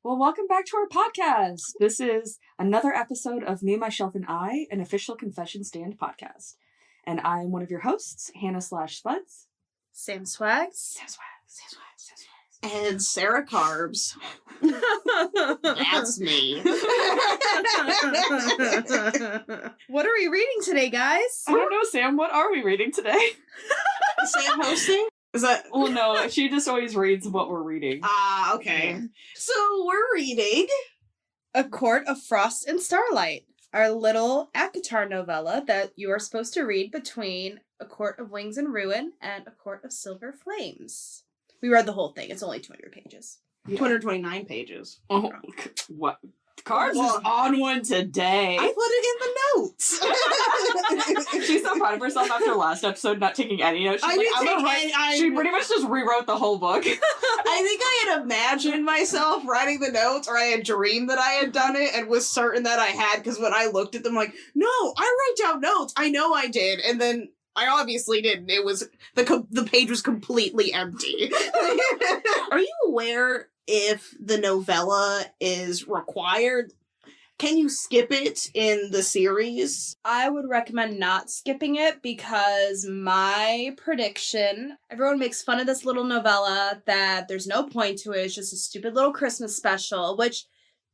Well, welcome back to our podcast. This is another episode of Me, Myself, and I, an official confession stand podcast. And I'm one of your hosts, Hannah/Spuds. Sam Swags. Sam Swags. And Sarah Carbs. That's me. What are we reading today, guys? I don't know, Sam. What are we reading today? Sam hosting? Is that... Well, no, she just always reads what we're reading. Okay. Yeah. So we're reading A Court of Frost and Starlight, our little ACOFAS novella that you are supposed to read between A Court of Wings and Ruin and A Court of Silver Flames. We read the whole thing. It's only 200 pages. Yeah. 229 pages. Oh, what? Carbs is on one today. I put it in the notes. She's so proud of herself after last episode not taking any notes. She's she pretty much just rewrote the whole book. I think I had imagined myself writing the notes, or I had dreamed that I had done it and was certain that I had, because when I looked at them, like, no, I wrote down notes. I know I did. And then I obviously didn't. It was, the page was completely empty. Are you aware if the novella is required? Can you skip it in the series? I would recommend not skipping it because my prediction, everyone makes fun of this little novella that there's no point to it. It's just a stupid little Christmas special, which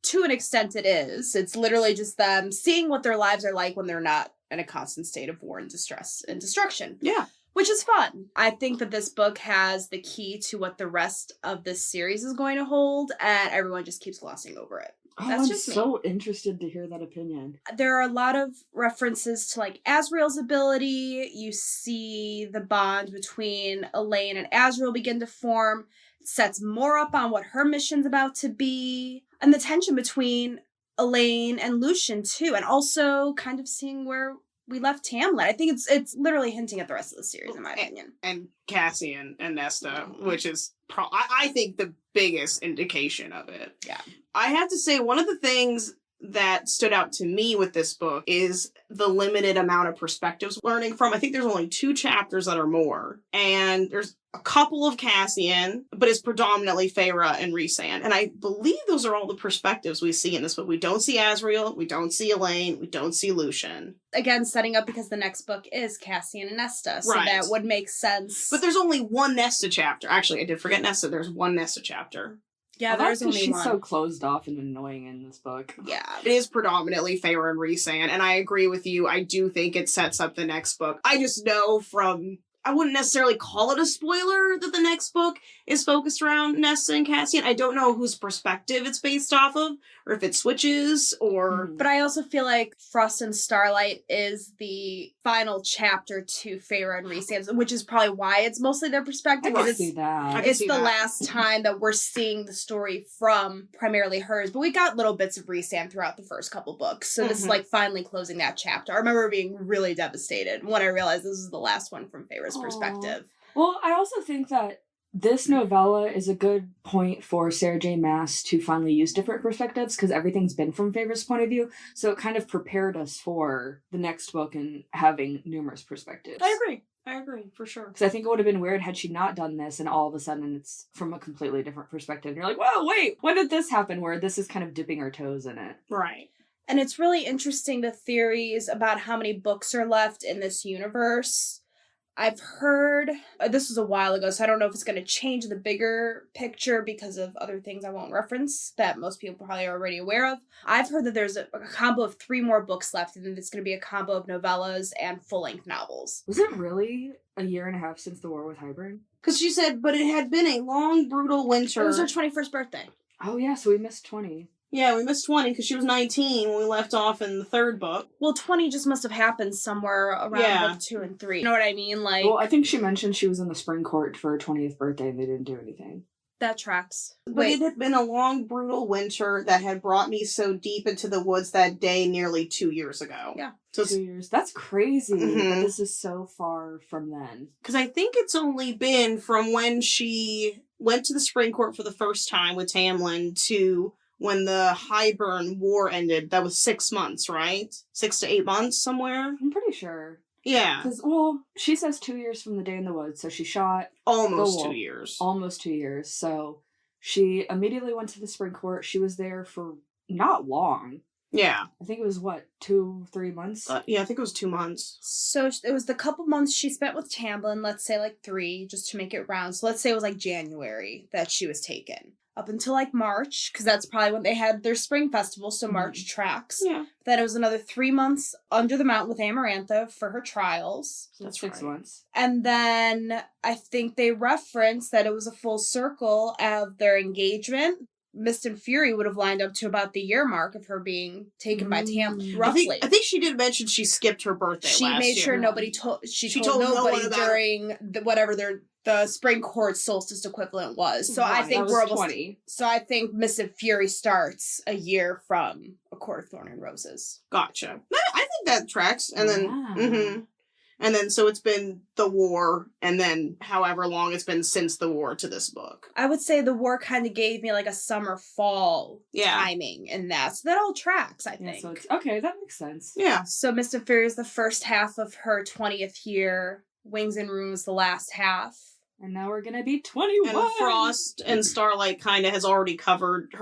to an extent it is. It's literally just them seeing what their lives are like when they're not in a constant state of war and distress and destruction. Yeah. Which is fun. I think that this book has the key to what the rest of this series is going to hold, and everyone just keeps glossing over it. That's I'm just me. so interested to hear that opinion. There are a lot of references to, like, Azriel's ability. You see the bond between Elaine and Azriel begin to form. It sets more up on what her mission's about to be. And the tension between Elaine and Lucian, too. And also kind of seeing where we left Tamlin. I think it's literally hinting at the rest of the series, in my opinion. And Cassian and Nesta, which is, I think, the biggest indication of it. Yeah. I have to say, one of the things that stood out to me with this book is the limited amount of perspectives learning from. I think there's only 2 chapters that are more. And there's a couple of Cassian, but it's predominantly Faerie and Rhysand. And I believe those are all the perspectives we see in this book. We don't see Azriel, we don't see Elaine, we don't see Lucian. Again, setting up because the next book is Cassian and Nesta, so Right. that would make sense. But there's only one Nesta chapter. Actually, I did forget Nesta. There's one Nesta chapter. yeah, Well, there's that's 'cause only she's one. so closed off and annoying in this book. Yeah. It is predominantly Faerie and Rhysand, and I agree with you. I do think it sets up the next book. I just know from... I wouldn't necessarily call it a spoiler that the next book is focused around Nesta and Cassian. I don't know whose perspective it's based off of, or if it switches, or... But I also feel like Frost and Starlight is the final chapter to Faerie and Rhysand, which is probably why it's mostly their perspective. I can because see that. I can It's see the that. last time that we're seeing the story from primarily hers, but we got little bits of Rhysand throughout the first couple books. So this is like finally closing that chapter. I remember being really devastated when I realized this was the last one from Faerie's perspective. Well, I also think that this novella is a good point for Sarah J. Maas to finally use different perspectives, because everything's been from Favorite's point of view, so it kind of prepared us for the next book and having numerous perspectives. I agree, for sure. Because I think it would have been weird had she not done this and all of a sudden it's from a completely different perspective. And you're like, whoa, wait, when did this happen? Where this is kind of dipping our toes in it. Right. And it's really interesting, the theories about how many books are left in this universe. I've heard, this was a while ago, so I don't know if it's going to change the bigger picture because of other things I won't reference that most people probably are already aware of. I've heard that there's a combo of 3 more books left, and then it's going to be a combo of novellas and full-length novels. Was it really a year and a half since the war with Hybern? Because she said, but it had been a long, brutal winter. It was her 21st birthday. Oh yeah, so we missed 20. Yeah, we missed 20 because she was 19 when we left off in the 3rd book. Well, 20 just must have happened somewhere around book 2 and 3. You know what I mean? Like, Well, I think she mentioned she was in the spring court for her 20th birthday and they didn't do anything. that tracks. But it had been a long, brutal winter that had brought me so deep into the woods that day nearly 2 years ago. Yeah. So 2 years. That's crazy. Mhm. That this is so far from then. because I think it's only been from when she went to the spring court for the first time with Tamlin to when the Hybern War ended. That was 6 months, right? 6 to 8 months, somewhere? I'm pretty sure. Yeah. Because, well, she says 2 years from the day in the woods, so she shot Almost the 2 wolf. years. Almost 2 years, so She immediately went to the spring court. She was there for not long. Yeah. I think it was, 2-3 months? Yeah, I think it was 2 months. So it was the couple months she spent with Tamlin, let's say 3, just to make it round. So let's say it was January that she was taken. Up until March, because that's probably when they had their spring festival, so March tracks. Yeah. Then it was another 3 months under the mountain with Amarantha for her trials. So that's 6 months. And then I think they referenced that it was a full circle of their engagement. Mist and Fury would have lined up to about the year mark of her being taken by Tamlin, roughly. I think she did mention she skipped her birthday She last made sure year. nobody told. She told nobody during whatever the spring court solstice equivalent was. So I think we're almost 20. So I think Mist and Fury starts a year from A Court of Thorn and Roses. Gotcha. I think that tracks. And then, Wow. And then, so it's been the war, and then however long it's been since the war to this book. I would say the war kind of gave me a summer-fall timing in that. So that all tracks, I think. Yeah, so it's, okay, that makes sense. Yeah. So Mist and Fury is the first half of her 20th year. Wings and Runes the last half. And now we're gonna be 21! And Frost and Starlight kind of has already covered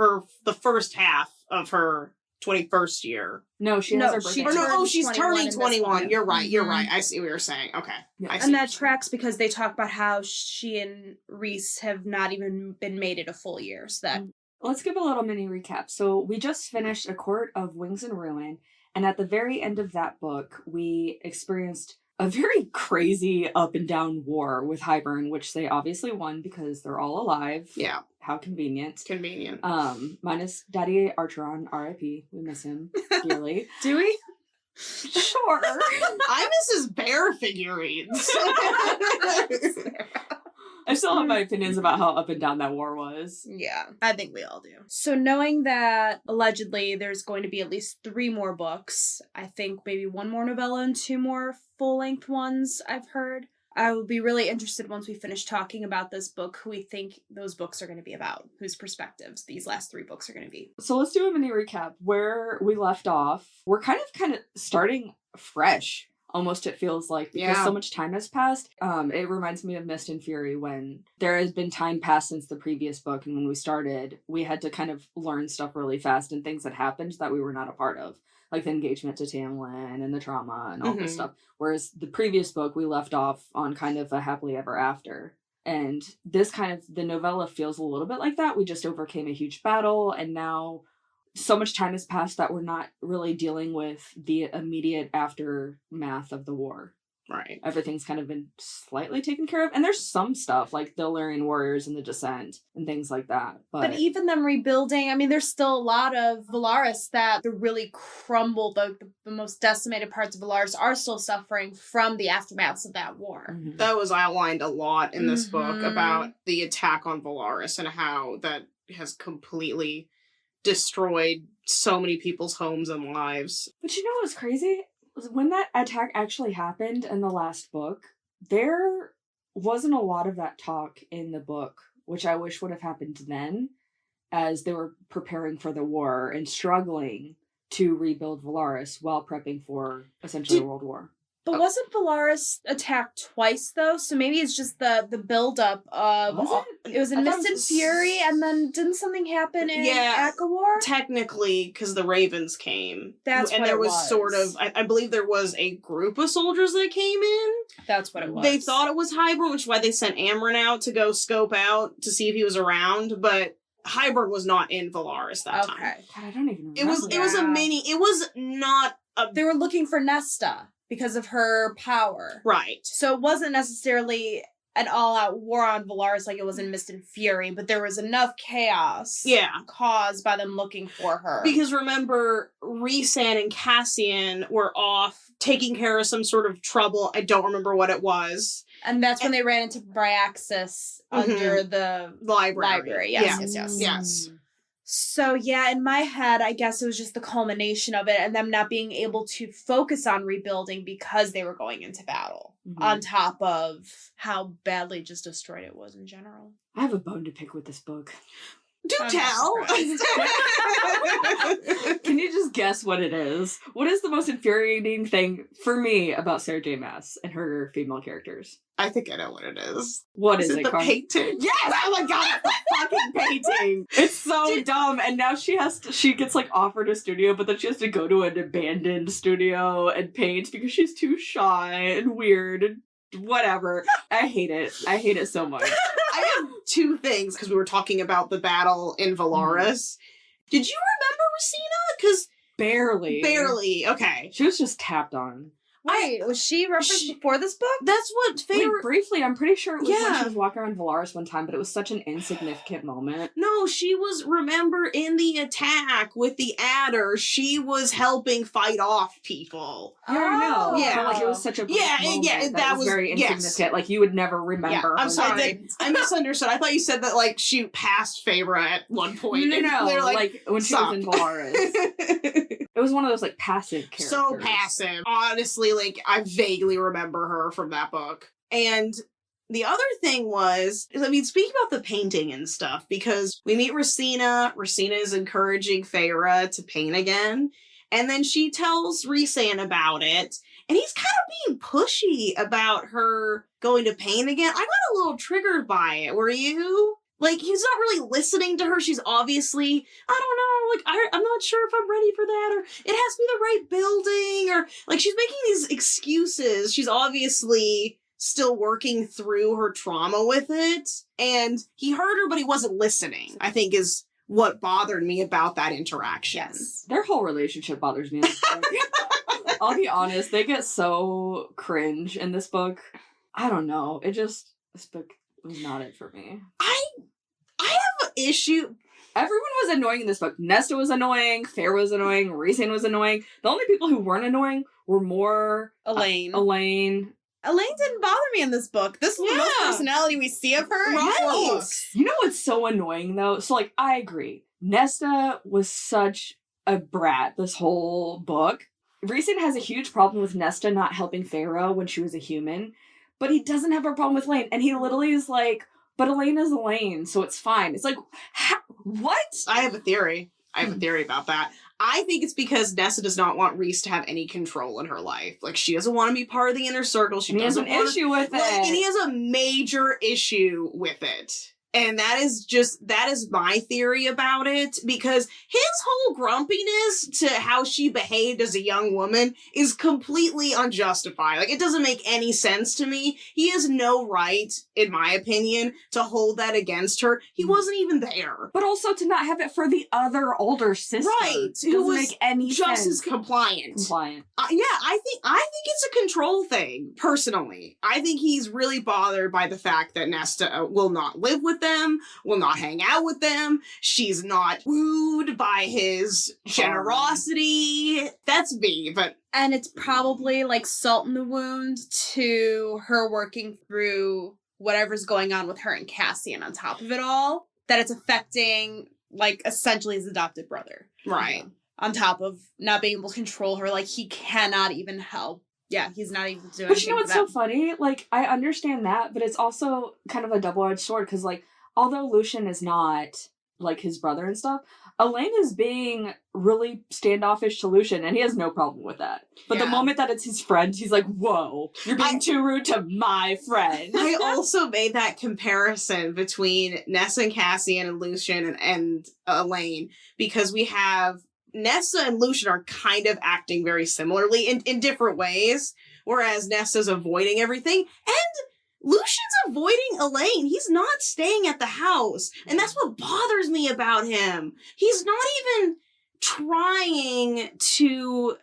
the first half of her 21st year. No, she has her birthday. She's turning 21. You're right. I see what you're saying. Okay. Yeah. I see And that tracks because they talk about how she and Rhys have not even been mated a full year. So that Let's give a little mini recap. So we just finished A Court of Wings and Ruin, and at the very end of that book, we experienced a very crazy up and down war with Hybern, which they obviously won because they're all alive. Yeah. How convenient. Convenient. Minus Daddy Archeron, R.I.P. We miss him dearly. do we? Sure. I miss his bear figurines. I still have my opinions about how up and down that war was. Yeah, I think we all do. So knowing that allegedly there's going to be at least 3 more books, I think maybe 1 more novella and 2 more full-length ones I've heard. I will be really interested once we finish talking about this book, who we think those books are going to be about, whose perspectives these last 3 books are going to be. So let's do a mini recap. Where we left off, we're kind of starting fresh. Almost, it feels like, because so much time has passed. It reminds me of Mist and Fury, when there has been time passed since the previous book, and when we started, we had to kind of learn stuff really fast and things that happened that we were not a part of. Like the engagement to Tamlin and the trauma and all this stuff. Whereas the previous book, we left off on kind of a happily ever after. And this the novella feels a little bit like that. We just overcame a huge battle, and now so much time has passed that we're not really dealing with the immediate aftermath of the war. Right. Everything's kind of been slightly taken care of. And there's some stuff like the Illyrian warriors and the Descent and things like that. But even them rebuilding, I mean, there's still a lot of Valaris that the really crumbled, the most decimated parts of Valaris are still suffering from the aftermaths of that war. Mhm. That was outlined a lot in this book about the attack on Valaris and how that has completely destroyed so many people's homes and lives. But you know what's crazy? Was when that attack actually happened in the last book, there wasn't a lot of that talk in the book, which I wish would have happened then, as they were preparing for the war and struggling to rebuild Valaris while prepping for essentially a world war. But wasn't Valaris attacked twice, though? So maybe it's just the buildup of... It was in Mist and Fury, and then didn't something happen in ACOFAS? Technically, because the Ravens came. That's and what there it was. sort of... I believe there was a group of soldiers that came in. That's what it was. They thought it was Hybern, which is why they sent Amryn out to go scope out to see if he was around, but Hybern was not in Valaris that time. Okay. God, I don't even remember. It was a mini... It was not a... They were looking for Nesta because of her power. Right. So it wasn't necessarily an all-out war on Valaris like it was in Mist and Fury, but there was enough chaos caused by them looking for her. Because remember, Rhysand and Cassian were off taking care of some sort of trouble. I don't remember what it was. And that's when they ran into Bryaxis under the library. Yes. So yeah, in my head, I guess it was just the culmination of it and them not being able to focus on rebuilding because they were going into battle. Mhm. On top of how badly just destroyed it was in general. I have a bone to pick with this book. Do I'm tell! not Can you just guess what it is. What is the most infuriating thing for me about Sarah J. Maas and her female characters? I think I know what it is. What Is is it it, the Carmen? painting? Yes! Oh my god, the fucking painting! It's so dumb, and now she gets like offered a studio, but then she has to go to an abandoned studio and paint because she's too shy and weird and whatever. I hate it. I hate it so much. I have two things, because we were talking about the battle in Valaris. Did you remember Racina? Because Barely, okay. She was just tapped on. Wait, was she referenced before this book? That's what Like, briefly, I'm pretty sure it was when Yeah. she was walking around Valaris one time, but it was such an insignificant moment. No, she was, remember, in the attack with the adder, she was helping fight off people. Yeah, I know. Yeah. But, like, it was such a brief moment that was very insignificant. Like, you would never remember I'm her sorry. name. I misunderstood. I thought you said that, like, she passed Faerie at one point. No, They're like, when she was in Valaris. It was one of those, like, passive characters. So passive. Honestly, like, I vaguely remember her from that book. And the other thing was, I mean, speaking about the painting and stuff, because we meet Racina. Racina is encouraging Faerie to paint again. And then she tells Rhysand about it. And he's kind of being pushy about her going to paint again. I got a little triggered by it. Were you? Like, he's not really listening to her. She's obviously, I don't know, like, I'm not sure if I'm ready for that, or it has to be the right building, or, like, she's making these excuses. She's obviously still working through her trauma with it, and he heard her, but he wasn't listening, I think is what bothered me about that interaction. Yes. Their whole relationship bothers me in this book. I'll be honest, they get so cringe in this book. I don't know. This book was not it for me. I have an issue. Everyone was annoying in this book. Nesta was annoying, Fair was annoying, Rhysand was annoying. The only people who weren't annoying were more Elaine. Elaine. Elaine didn't bother me in this book. This is the most Yeah. personality we see of her in Right. the book. You know what's so annoying though? So like, I agree. Nesta was such a brat this whole book. Rhysand has a huge problem with Nesta not helping Faerie when she was a human, but he doesn't have a problem with Elaine. And he literally is like, but Elaine is Elaine, so it's fine. It's like, what? I have a theory. About that. I think it's because Nesta does not want Rhys to have any control in her life. Like, she doesn't want to be part of the inner circle. She And he has doesn't an want issue with it. Like, and he has a major issue with it. And that is my theory about it, because his whole grumpiness to how she behaved as a young woman is completely unjustified. Like, it doesn't make any sense to me. He has no right, in my opinion, to hold that against her. He wasn't even there. But also to not have it for the other older sister. Right, who Doesn't was make any Just sense. as compliant. Compliant. Yeah, I think it's a control thing, personally. I think he's really bothered by the fact that Nesta will not live with them, will not hang out with them. She's not wooed by his generosity. That's me, but And it's probably like salt in the wound to her working through whatever's going on with her and Cassian on top of it all, that it's affecting, like, essentially his adopted brother. right. On top of not being able to control her, like, he cannot even help. Yeah, he's not even doing But you know anything what's for so them. funny? Like, I understand that, but it's also kind of a double-edged sword, because, like, although Lucian is not, like, his brother and stuff, Elaine is being really standoffish to Lucian, and he has no problem with that. But the Yeah. moment that it's his friend, he's like, whoa, you're being too rude to my friend. I also made that comparison between Nesta and Cassian and Lucian and Elaine, because we have Nesta and Lucian are kind of acting very similarly in different ways, whereas Nesta's avoiding everything, and Lucian's avoiding Elaine. He's not staying at the house, and that's what bothers me about him. He's not even trying to,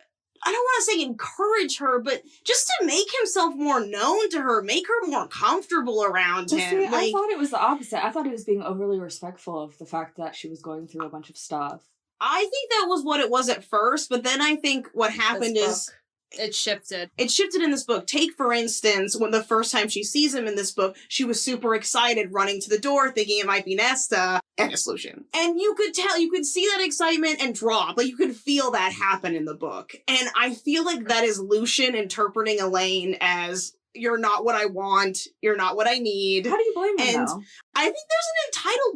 I don't want to say encourage her, but just to make himself more known to her, make her more comfortable around But him. see, I thought it was the opposite. I thought he was being overly respectful of the fact that she was going through a bunch of stuff. I think that was what it was at first, but then I think what happened is It shifted. it shifted in this book. Take, for instance, when the first time she sees him in this book, she was super excited, running to the door, thinking it might be Nesta, and it's Lucian. And you could see that excitement and drop. Like, you could feel that happen in the book. And I feel like that is Lucian interpreting Elaine as you're not what I want, you're not what I need. How do you blame him, And though? I think there's an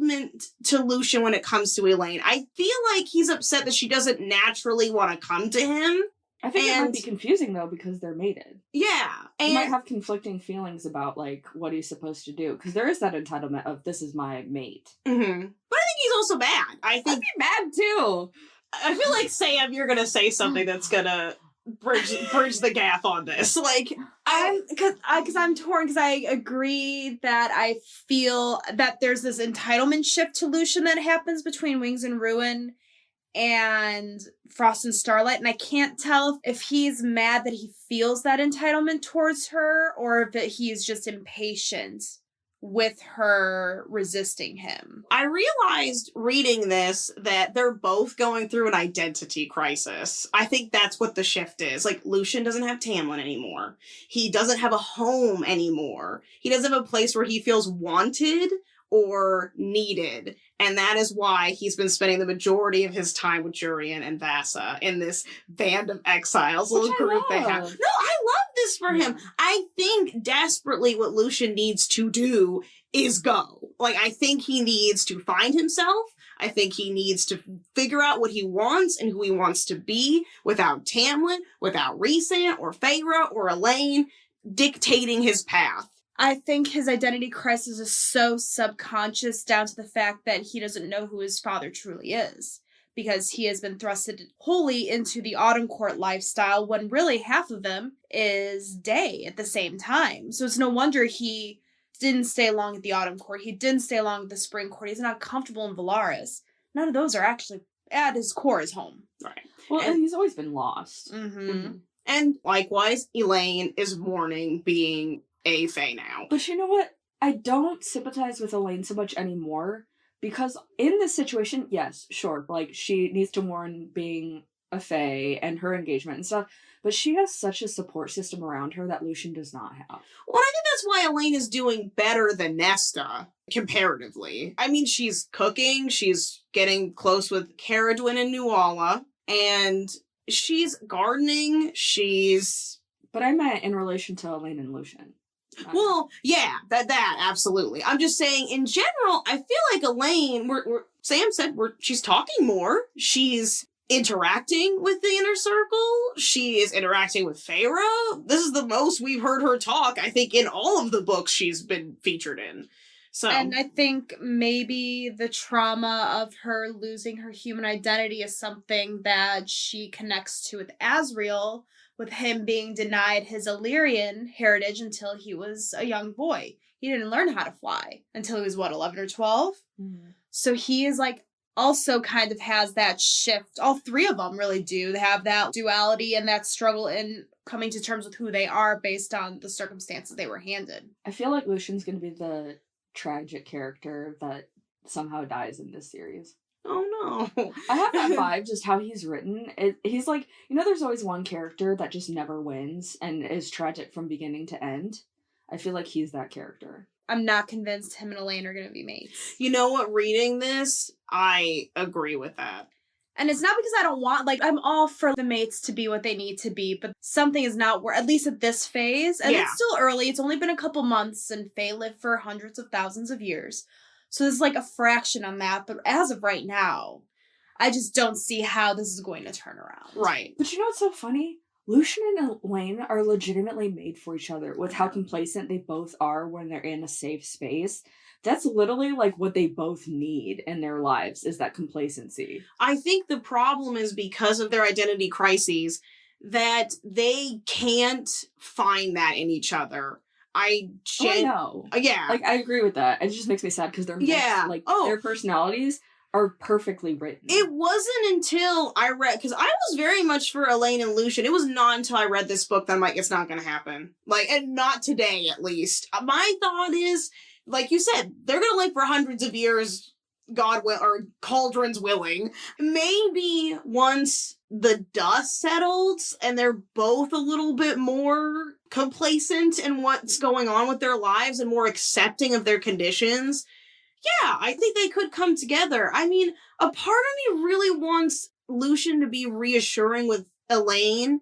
entitlement to Lucian when it comes to Elaine. I feel like he's upset that she doesn't naturally want to come to him. I think it might and- be confusing, though, because they're mated. Yeah. He might And have conflicting feelings about, like, what he's supposed to do, because there is that entitlement of, this is my mate. But I think he's also mad. I I'd think be mad, too! I feel like, Sam, you're gonna say something that's gonna bridge the gap on this. Like, Because I'm torn, because I agree that I feel that there's this entitlement shift to Lucian that happens between Wings and Ruin and Frost and Starlight, and I can't tell if he's mad that he feels that entitlement towards her, or if he's just impatient with her resisting him. I realized reading this that they're both going through an identity crisis. I think that's what the shift is. Like, Lucian doesn't have Tamlin anymore. He doesn't have a home anymore. He doesn't have a place where he feels wanted or needed. And that is why he's been spending the majority of his time with Jurian and Vasa in this band of exiles, little group they have. No, I love this for him. I think desperately what Lucian needs to do is go. Like, I think he needs to find himself. I think he needs to figure out what he wants and who he wants to be without Tamlin, without Rhysand or Feyre or Elaine dictating his path. I think his identity crisis is so subconscious down to the fact that he doesn't know who his father truly is, because he has been thrusted wholly into the Autumn Court lifestyle when really half of him is day at the same time. So it's no wonder he didn't stay long at the Autumn Court. He didn't stay long at the Spring Court. He's not comfortable in Valaris. None of those are actually at his core his home. Right. Well, And- he's always been lost. Mm-hmm. And likewise, Elaine is mourning being a Fae now. But you know what? I don't sympathize with Elaine so much anymore, because in this situation, yes, sure, like, she needs to mourn being a Fae and her engagement and stuff, but she has such a support system around her that Lucian does not have. Well, I think that's why Elaine is doing better than Nesta, comparatively. I mean, she's cooking, she's getting close with Caradwyn and Nuala, and she's gardening, she's... But I meant in relation to Elaine and Lucian. Well, yeah, that absolutely. I'm just saying, in general, I feel like Elaine, Sam said, she's talking more. She's interacting with the inner circle. She is interacting with Feyre. This is the most we've heard her talk, I think, in all of the books she's been featured in. So, And I think maybe the trauma of her losing her human identity is something that she connects to with Asriel, with him being denied his Illyrian heritage until he was a young boy. He didn't learn how to fly until he was, 11 or 12? Mm. So he is like, also kind of has that shift. All three of them really do. They have that duality and that struggle in coming to terms with who they are based on the circumstances they were handed. I feel like Lucian's going to be the tragic character that somehow dies in this series. oh no. I have that vibe, just how he's written. He's like, there's always one character that just never wins and is tragic from beginning to end. I feel like he's that character. I'm not convinced him and Elaine are going to be mates. You know what? Reading this, I agree with that. And it's not because I don't want, I'm all for the mates to be what they need to be, but something is not, at least at this phase, and Yeah. it's still early, it's only been a couple months, and Fae live for hundreds of thousands of years. So there's a fraction on that, but as of right now, I just don't see how this is going to turn around. Right. But you know what's so funny? Lucian and Elaine are legitimately made for each other with how complacent they both are when they're in a safe space. That's literally what they both need in their lives, is that complacency. I think the problem is because of their identity crises that they can't find that in each other. I know. Yeah. I agree with that. It just makes me sad because they're Yeah. their personalities are perfectly written. It wasn't until I read, because I was very much for Elaine and Lucian. It was not until I read this book that I'm like, it's not going to happen. And not today, at least. My thought is, like you said, they're going to live for hundreds of years, God will, or Cauldron's willing. Maybe once the dust settles and they're both a little bit more complacent in what's going on with their lives and more accepting of their conditions, yeah, I think they could come together. I mean, a part of me really wants Lucian to be reassuring with Elaine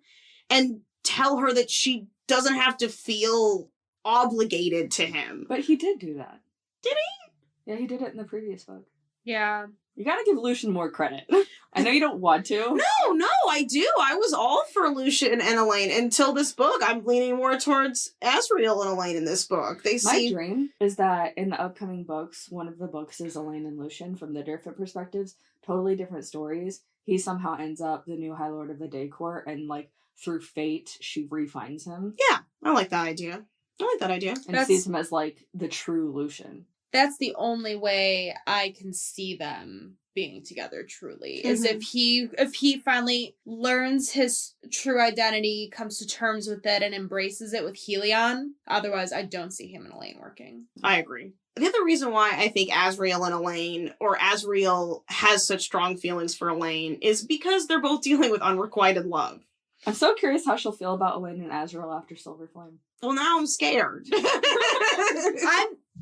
and tell her that she doesn't have to feel obligated to him. But he did do that. Did he? Yeah, he did it in the previous book. Yeah. You gotta give Lucian more credit. I know you don't want to. No, I do. I was all for Lucian and Elaine until this book. I'm leaning more towards Asriel and Elaine in this book. My dream is that in the upcoming books, one of the books is Elaine and Lucian from the different perspectives, totally different stories. He somehow ends up the new High Lord of the Day Court, and like through fate, she refines him. Yeah, I like that idea. And sees him as like the true Lucian. That's the only way I can see them being together truly, is if he finally learns his true identity, comes to terms with it, and embraces it with Helion. Otherwise, I don't see him and Elaine working. I agree. The other reason why I think Asriel and Elaine, or Asriel has such strong feelings for Elaine, is because they're both dealing with unrequited love. I'm so curious how she'll feel about Elaine and Asriel after Silver Flame. Well, now I'm scared.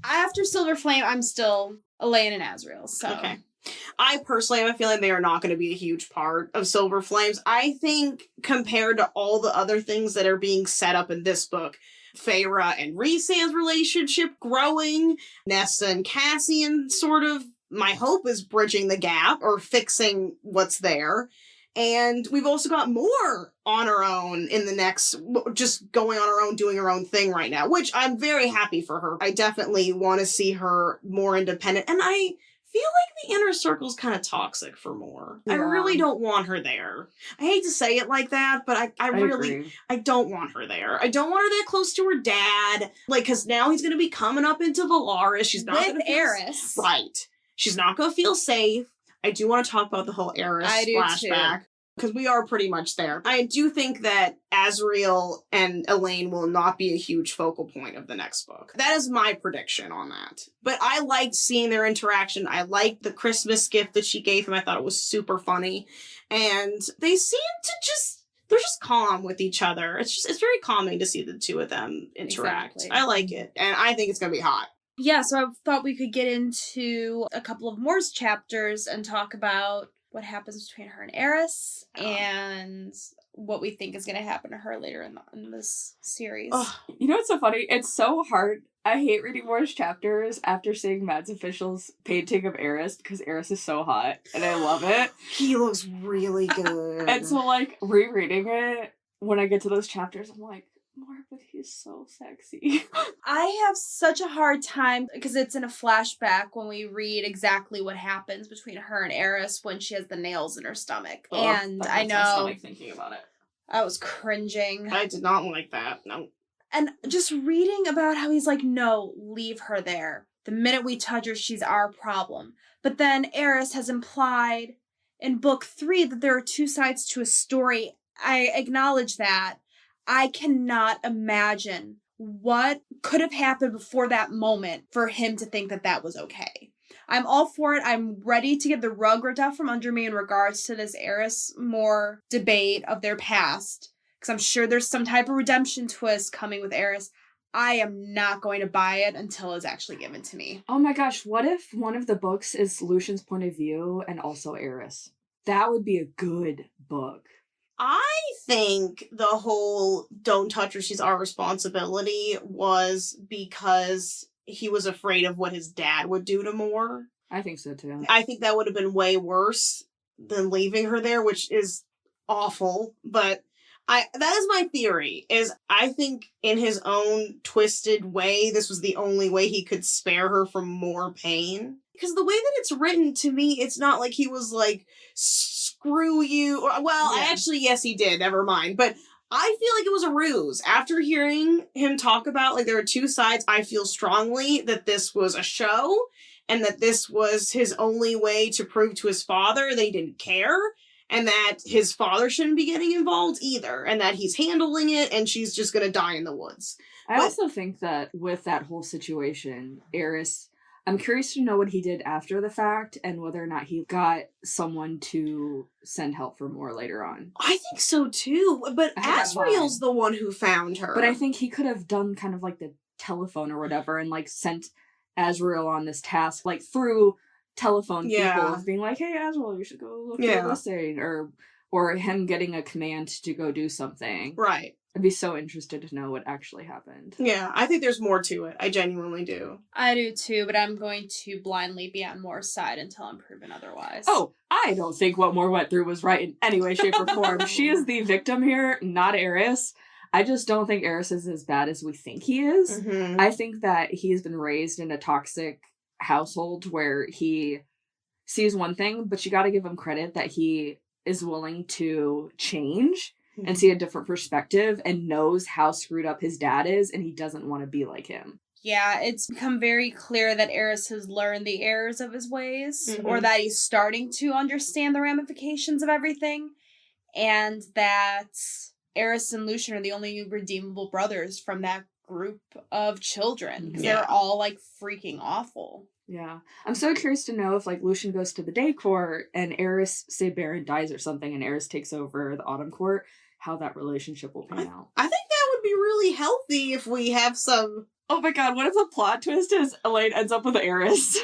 After Silver Flame, I'm still Elaine and Asriel, so. Okay. I personally have a feeling they are not going to be a huge part of Silver Flames. I think compared to all the other things that are being set up in this book, Feyre and Rhysand's relationship growing, Nesta and Cassian sort of, my hope is bridging the gap or fixing what's there. And we've also got more on our own in the next, just going on her own, doing her own thing right now, which I'm very happy for her. I definitely want to see her more independent. And I feel like the inner circle's kind of toxic for more. Yeah. I really don't want her there. I hate to say it like that, but I really don't want her there. I don't want her that close to her dad. Like, because now he's going to be coming up into Valaris. She's not with Eris. Right. She's not going to feel safe. I do want to talk about the whole Eris flashback, because we are pretty much there. I do think that Asriel and Elaine will not be a huge focal point of the next book. That is my prediction on that. But I liked seeing their interaction. I liked the Christmas gift that she gave him. I thought it was super funny. And they seem to they're just calm with each other. It's very calming to see the two of them interact. Exactly. I like it. And I think it's going to be hot. Yeah, so I thought we could get into a couple of more chapters and talk about what happens between her and Eris and what we think is going to happen to her later in this series. Oh, you know what's so funny? It's so hard. I hate reading Moore's chapters after seeing Mads Official's painting of Eris, because Eris is so hot and I love it. He looks really good. And so like rereading it, when I get to those chapters, I'm like, Moore, but he's so sexy. I have such a hard time because it's in a flashback when we read exactly what happens between her and Eris when she has the nails in her stomach. Oh, and I know, my stomach thinking about it. I was cringing. I did not like that. No. And just reading about how he's like, no, leave her there. The minute we touch her, she's our problem. But then Eris has implied in book 3 that there are two sides to a story. I acknowledge that. I cannot imagine what could have happened before that moment for him to think that that was okay. I'm all for it. I'm ready to get the rug ripped out from under me in regards to this Eris Moore debate of their past. Because I'm sure there's some type of redemption twist coming with Eris. I am not going to buy it until it's actually given to me. Oh my gosh, what if one of the books is Lucian's point of view and also Eris? That would be a good book. I think the whole don't touch her, she's our responsibility was because he was afraid of what his dad would do to Moore. I think so too. I think that would have been way worse than leaving her there, which is awful. But that is my theory, is I think in his own twisted way, this was the only way he could spare her from more pain. Because the way that it's written, to me, it's not like he was like, screw you. Or, well, yeah. Actually, yes, he did. Never mind. But I feel like it was a ruse. After hearing him talk about, like, there are two sides, I feel strongly that this was a show and that this was his only way to prove to his father they didn't care and that his father shouldn't be getting involved either and that he's handling it and she's just going to die in the woods. I also think that with that whole situation, Eris... I'm curious to know what he did after the fact and whether or not he got someone to send help for Moore later on. I think so too, but Asriel's the one who found her. But I think he could have done kind of like the telephone or whatever and like sent Asriel on this task, like through telephone people being like, hey, Asriel, you should go look at this thing, or or him getting a command to go do something. Right. I'd be so interested to know what actually happened. Yeah, I think there's more to it. I genuinely do. I do too, but I'm going to blindly be on Moore's side until I'm proven otherwise. Oh, I don't think what Moore went through was right in any way, shape, or form. She is the victim here, not Eris. I just don't think Eris is as bad as we think he is. Mm-hmm. I think that he's been raised in a toxic household where he sees one thing, but you gotta give him credit that he is willing to change and see a different perspective and knows how screwed up his dad is, and he doesn't want to be like him. Yeah, it's become very clear that Eris has learned the errors of his ways, Mm-hmm. or that he's starting to understand the ramifications of everything, and that Eris and Lucian are the only redeemable brothers from that group of children, because Yeah. they're all, like, freaking awful. Yeah. I'm so curious to know if, like, Lucian goes to the day court and Eris, say Baron dies or something, and Eris takes over the autumn court, how that relationship will pan out. I think that would be really healthy if we have some... Oh my god, what if the plot twist is Elaine ends up with Eris?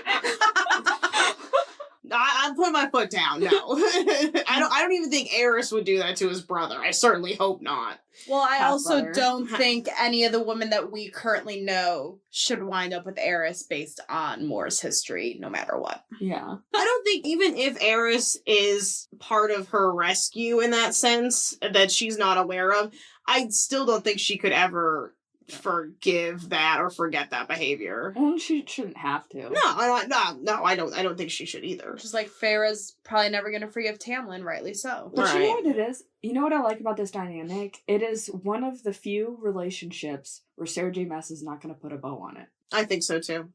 I'm putting my foot down. No, I don't even think Eris would do that to his brother. I certainly hope not. Well, I also Half-brother. don't think any of the women that we currently know should wind up with Eris based on Moore's history, no matter what. Yeah. I don't think even if Eris is part of her rescue in that sense that she's not aware of, I still don't think she could ever forgive that or forget that behavior. And she shouldn't have to. No, I don't think she should either. Just like Farah's probably never going to forgive Tamlin, rightly so. But you know Right. what it is? You know what I like about this dynamic? It is one of the few relationships where Sarah J. Maas is not going to put a bow on it. I think so too.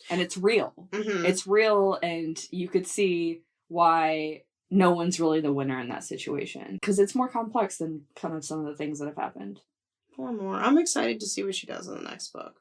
And it's real. Mm-hmm. It's real, and you could see why no one's really the winner in that situation. Because it's more complex than kind of some of the things that have happened. One more. I'm excited to see what she does in the next book.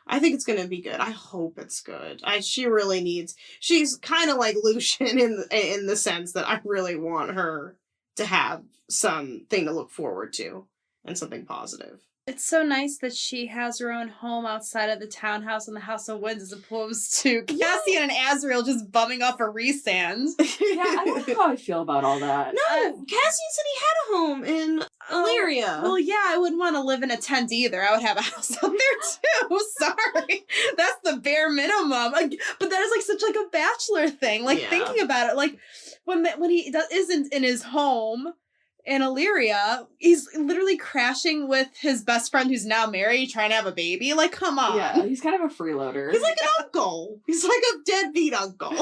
I think it's gonna be good. I hope it's good. She really needs. She's kind of like Lucian in the sense that I really want her to have something to look forward to and something positive. It's so nice that she has her own home outside of the townhouse in the House of Winds as opposed to Cassian and Azriel just bumming off a Resand. Yeah, I don't know how I feel about all that. No, Cassian said he had a home in Illyria. Well, yeah, I wouldn't want to live in a tent either. I would have a house out there too. Sorry. That's the bare minimum. Like, but that is like such like a bachelor thing. Like Yeah. thinking about it, like when he isn't in his home in Illyria, he's literally crashing with his best friend who's now married, trying to have a baby. Like, come on. Yeah, he's kind of a freeloader. He's like an uncle. He's like a deadbeat uncle.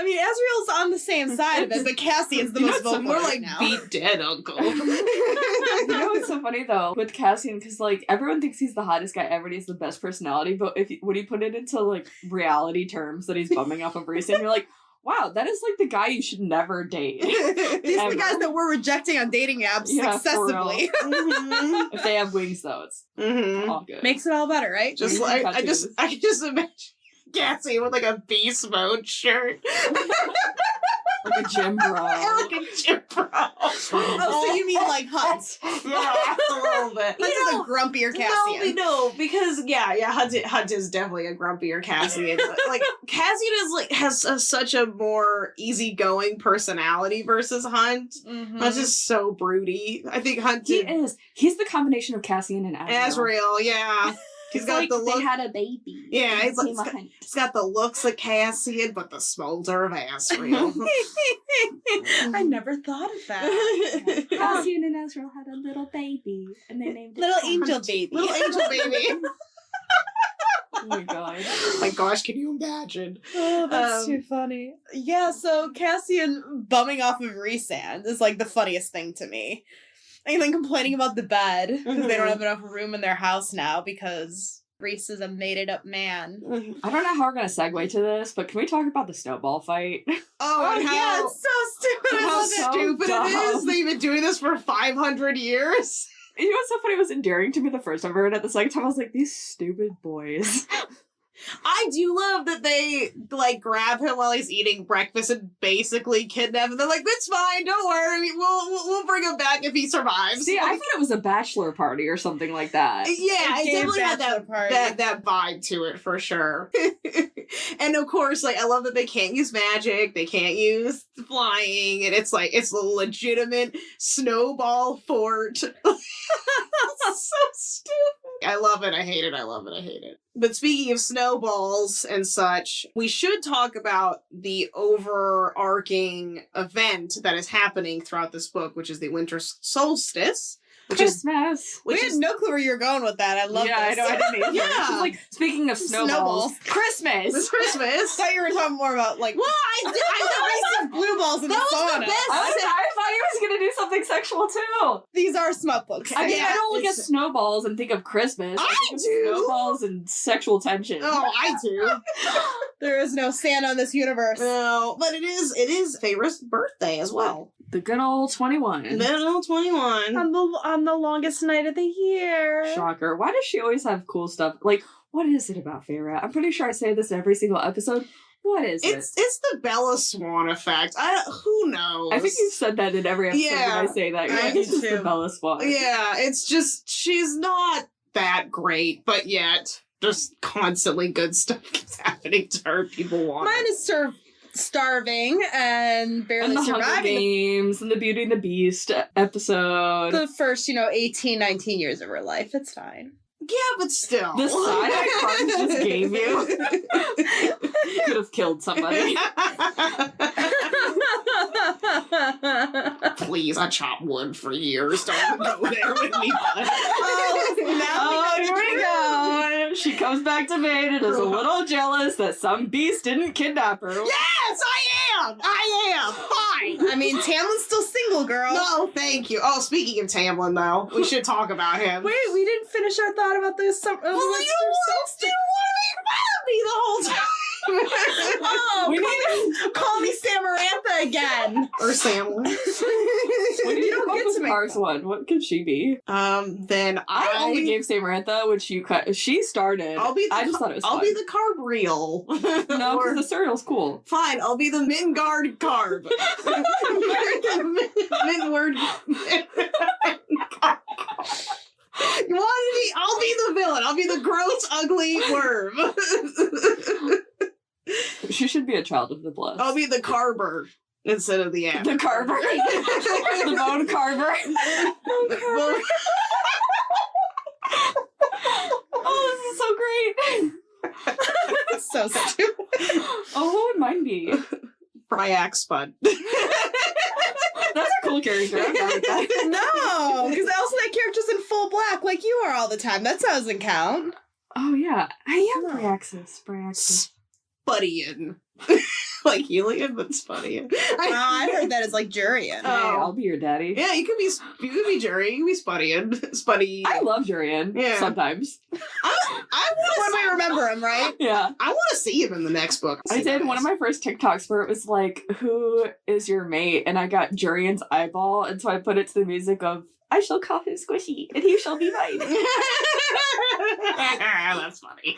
I mean, Azriel's on the same side of it, but Cassian's the most vocal more right like now. beat dead uncle. You know what's so funny though with Cassian, because like everyone thinks he's the hottest guy ever and he's the best personality, but when you put it into like reality terms that he's bumming off of Reeson, you're like, wow, that is like the guy you should never date. These are the Ever. guys that we're rejecting on dating apps Yeah, for real. excessively. Mhm. If they have wings though, it's Mhm. all good. Makes it all better, right? Just Wings and like I can just imagine Cassie with like a beast mode shirt. like a gym bro. Like a gym bro. Oh, so you mean like Hunt? Yeah, a little bit. Hunt is a grumpier Cassian. No, because Hunt is definitely a grumpier Cassian. But, like Cassian is like has such a more easygoing personality versus Hunt. Mhm. Hunt's just so broody. I think Hunt He did is. He's the combination of Cassian and Azriel. Azriel, yeah. He's got like the look. they had a baby. Yeah, and he's became a Hunt. He's got the looks of Cassian, but the smolder of Azriel. I never thought of that. Cassian and Azriel had a little baby, and they named it Little Hunt. angel baby. Little angel baby. Oh my god. My gosh, can you imagine? Oh, that's Um, too funny. Yeah, so Cassian bumming off of Resand is like the funniest thing to me. And then complaining about the bed because they don't have enough room in their house now because Reese is a mated up man. I don't know how we're gonna segue to this, but can we talk about the snowball fight? Oh, and yeah, how, it's so stupid. I how love it. stupid it dumb. is. They've been doing this for 500 years. You know what's so funny? It was endearing to me the first time I heard it. The second time I was like, these stupid boys. I do love that they, like, grab him while he's eating breakfast and basically kidnap him. They're like, it's fine, don't worry, we'll bring him back if he survives. See, I Like, thought it was a bachelor party or something like that. yeah, it gave definitely had bachelor that vibe to it, for sure. And of course, like, I love that they can't use magic, they can't use flying, and it's like, it's a legitimate snowball fort. So stupid. I love it, I hate it, I love it, I hate it. But speaking of snowballs and such, we should talk about the overarching event that is happening throughout this book, which is the winter solstice. Christmas. We had no clue where you were going with that. I love this. I know, I didn't either. Yeah. She's like, speaking of snowballs, Snowballs. Christmas. It's Christmas. I thought you were talking more about, like, Well, I blue balls in that the was sauna. the best. I thought he was going to do something sexual too. These are smut books. I mean, Yeah, I don't look at it's- snowballs and think of Christmas. I think of do. snowballs and sexual tension. Oh, I do. There is no Santa in this universe. No, but it is Favorite's birthday as well. The good old 21. Middle 21. On the longest night of the year. Shocker. Why does she always have cool stuff? Like, what is it about Faerie? I'm pretty sure I say this every single episode. What is it? It's the Bella Swan effect. Who knows? I think you've said that in every episode Yeah, when I say that. You're I like, do it's just the too. Bella Swan. Yeah, it's just she's not that great, but yet just constantly good stuff keeps happening to her. People want Mine it. is starving and barely And the Hunger surviving Games and the Beauty and the Beast episode. the first, 18, 19 years of her life. It's fine. Yeah, but still. The side eye cards just gave you. Could have killed somebody. Please, I chopped wood for years. Don't go there with me. Oh, here we go. She comes back to Maine and is a little jealous that some beast didn't kidnap her. Yes, I am. Fine. I mean, Tamlin's still single, girl. No, thank you. Oh, speaking of Tamlin, though, we should talk about him. Wait, we didn't finish our thought about this. Well, you want to me the whole time. Oh, We need call me Samarantha again. Or Samlin. We need You to don't come up get with to make Cars that. one. What could she be? Then I only gave Samarantha, which you cut. She started. I'll be the I just thought it was I'll fun. be the carb reel. No, Or- because the cereal's cool. Fine, I'll be the Mingard carb. Minward. You wanted me? I'll be the villain. I'll be the gross, ugly worm. She should be a child of the blood. I'll be the carver instead of the app. The carver. The bone carver. Well, Oh, this is so great. It's so stupid. Oh, what would mine be? Bryac Spud. That's a cool character. I'm down with that. No, because also that character's in full black like you are all the time. That doesn't count. Oh, yeah. I am No. Bryaxis. Spuddian. Like Helium, but Spuddian. I heard that as like Jurian. Hey, I'll be your daddy. Yeah, you could be Jury, you could be Spuddian. Spuddy. I love Jurian. Yeah. Sometimes. I When we want remember him, right? Yeah. to see him in the next book. I did one of my first TikToks where it was like, who is your mate? And I got Jurian's eyeball, and so I put it to the music of, I shall call him Squishy, and he shall be mine. That's funny.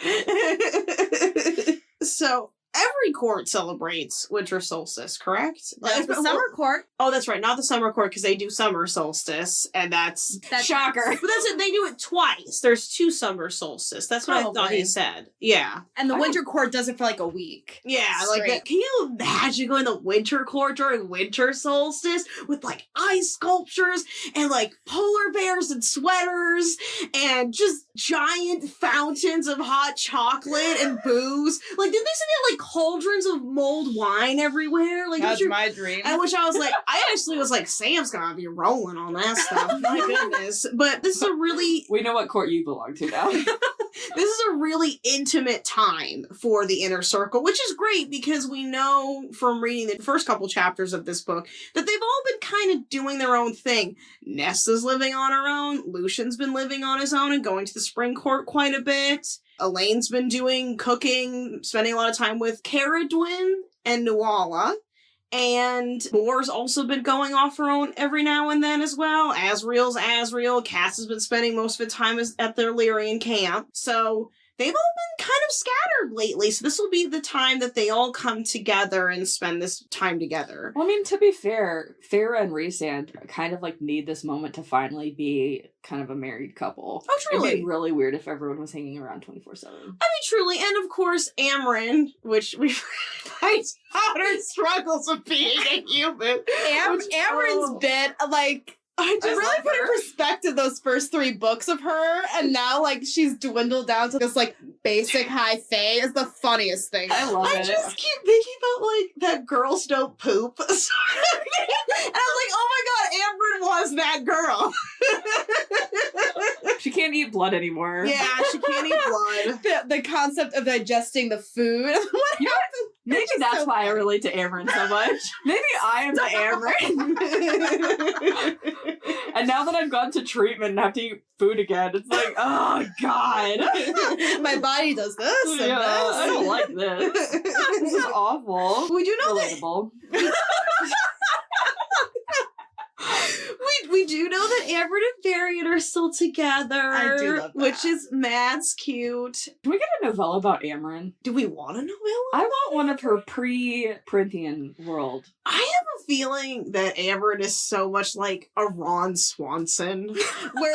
So every court celebrates winter solstice, correct? That's the summer court. Oh, that's right. Not the summer court because they do summer solstice, and that's Shocker. But that's it. They do it twice. There's 2 summer solstice. That's what I thought Probably. he said. Yeah. And the I winter court does it for like a week. Yeah, like Straight. that. Can you imagine going to winter court during winter solstice with like ice sculptures and like polar bears and sweaters and just giant fountains of hot chocolate and booze? Like, did they say they had like cauldrons of mulled wine everywhere? Like, That's did you- my dream. I wish I was like, I actually was like, Sam's gonna be rolling on that stuff. My goodness. But this is a really We know what court you belong to now. this is a really intimate time for the inner circle, which is great because we know from reading the first couple chapters of this book that they've all been kind of doing their own thing. Nesta's living on her own. Lucian's been living on his own and going to the spring court quite a bit. Elaine's been doing cooking, spending a lot of time with Caradwyn and Nuala. And Moore's also been going off her own every now and then as well. Asriel's Asriel. Cass has been spending most of the time at their Lyrian camp. So they've all been kind of scattered lately, so this will be the time that they all come together and spend this time together. Well, I mean, to be fair, Farah and Rhysand kind of like need this moment to finally be kind of a married couple. Oh, truly. It'd be really weird if everyone was hanging around 24/7. I mean, truly, and of course, Amryn, which we find out her struggles of being a human. Amryn's bit, like, I just really put in perspective those first 3 books of her, and now, like, she's dwindled down to this, like, basic high fae is the funniest thing. I love I it. just keep thinking about, like, that girls don't poop. And I was like, oh my god, Amryn was that girl. She can't eat blood anymore. Yeah, she can't eat blood. The concept of digesting the food. You know what? Maybe that's why I relate to Amryn so much. Maybe I am the Amryn. And now that I've gone to treatment and have to eat food again, it's like, oh god. My body does this and Yeah, this. I don't like this. This is awful. We do know that Relatable. we do know that Amryn and Varian are still together. I do love that. Which is mad's cute. Can we get a novella about Amryn? Do we want a novella? I want one of her pre-Corinthian world. I have a feeling that Amryn is so much like a Ron Swanson, where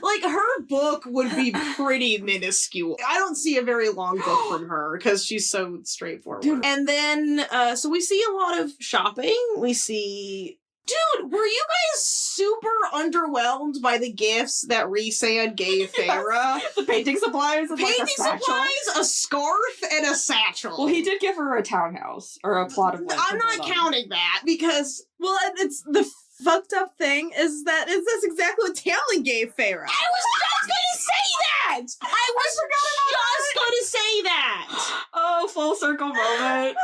like her book would be pretty minuscule. I don't see a very long book from her because she's so straightforward. Dude. And then, so we see a lot of shopping. We see. Dude, were you guys super underwhelmed by the gifts that Rhysand gave Faerie? The painting supplies and Painting like a satchel. supplies, a scarf, and a satchel. Well, he did give her a townhouse or a plot of land. I'm to not build on. counting that because Well, it's the fucked up thing is that that's exactly what Talon gave Faerie. I was just gonna say that. I was just gonna say that. Oh, full circle moment.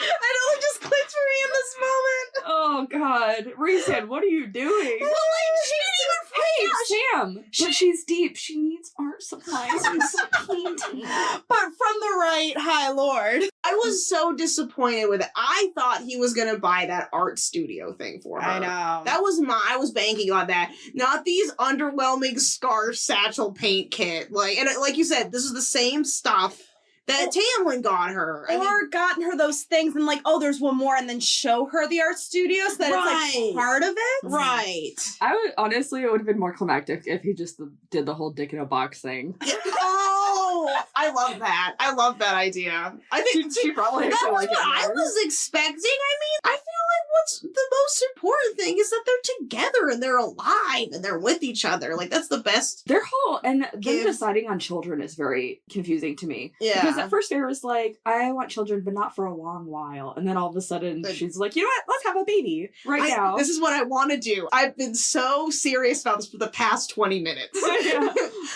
I know it just clicked for me in this moment. Oh God, Rhysand, what are you doing? Well, like, she didn't even Hey, pay. Sam, but she's deep. She needs art supplies and some painting. But from the right High Lord. I was so disappointed with it. I thought he was gonna buy that art studio thing for her. I know. That was I was banking on that. Not these underwhelming scarf satchel paint kit. And like you said, this is the same stuff that Tamlin got her. I mean, Or gotten her those things and like, oh, there's one more, and then show her the art studio so that it's Right. like part of it. right. I would honestly, it would have been more climactic if he just did the whole dick in a box thing. Oh, I love that. I love that idea. I think She probably that actually was like what it I more. was expecting. I mean, I feel like what's the most important thing is that they're together and they're alive and they're with each other. Like, that's the best. Their whole and them Give- deciding on children is very confusing to me. Yeah. Because at first Faye was like, I want children, but not for a long while. And then all of a sudden But- she's like, you know what? Let's have a baby right now. This is what I want to do. I've been so serious about this for the past 20 minutes. Yeah.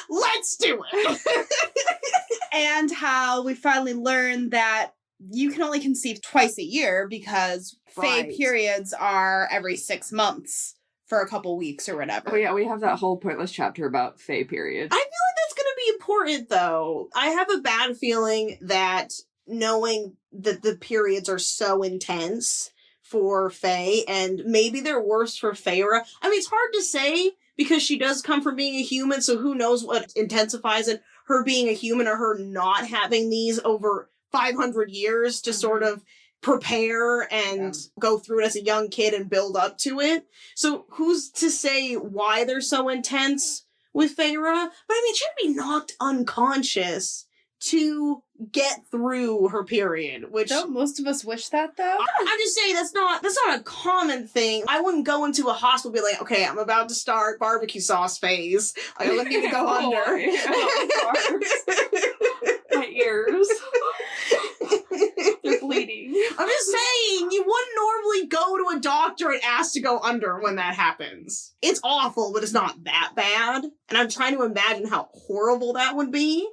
Let's do it. And how we finally learned that you can only conceive twice a year because Right. Fae periods are every 6 months for a couple weeks or whatever. Oh yeah, we have that whole pointless chapter about Faye period. I feel like that's going to be important, though. I have a bad feeling that knowing that the periods are so intense for Faye, and maybe they're worse for Feyre. I mean, it's hard to say because she does come from being a human, so who knows what intensifies it, her being a human or her not having these over 500 years to sort of prepare and go through it as a young kid and build up to it. So who's to say why they're so intense with Feyre? But I mean, she'd be knocked unconscious to get through her period, which Don't most of us wish that though? I'm just saying that's not a common thing. I wouldn't go into a hospital and be like, okay, I'm about to start barbecue sauce phase. I need to go Oh, under. yeah, my ears. They're bleeding. I'm just saying, you wouldn't normally go to a doctor and ask to go under when that happens. It's awful, but it's not that bad. And I'm trying to imagine how horrible that would be.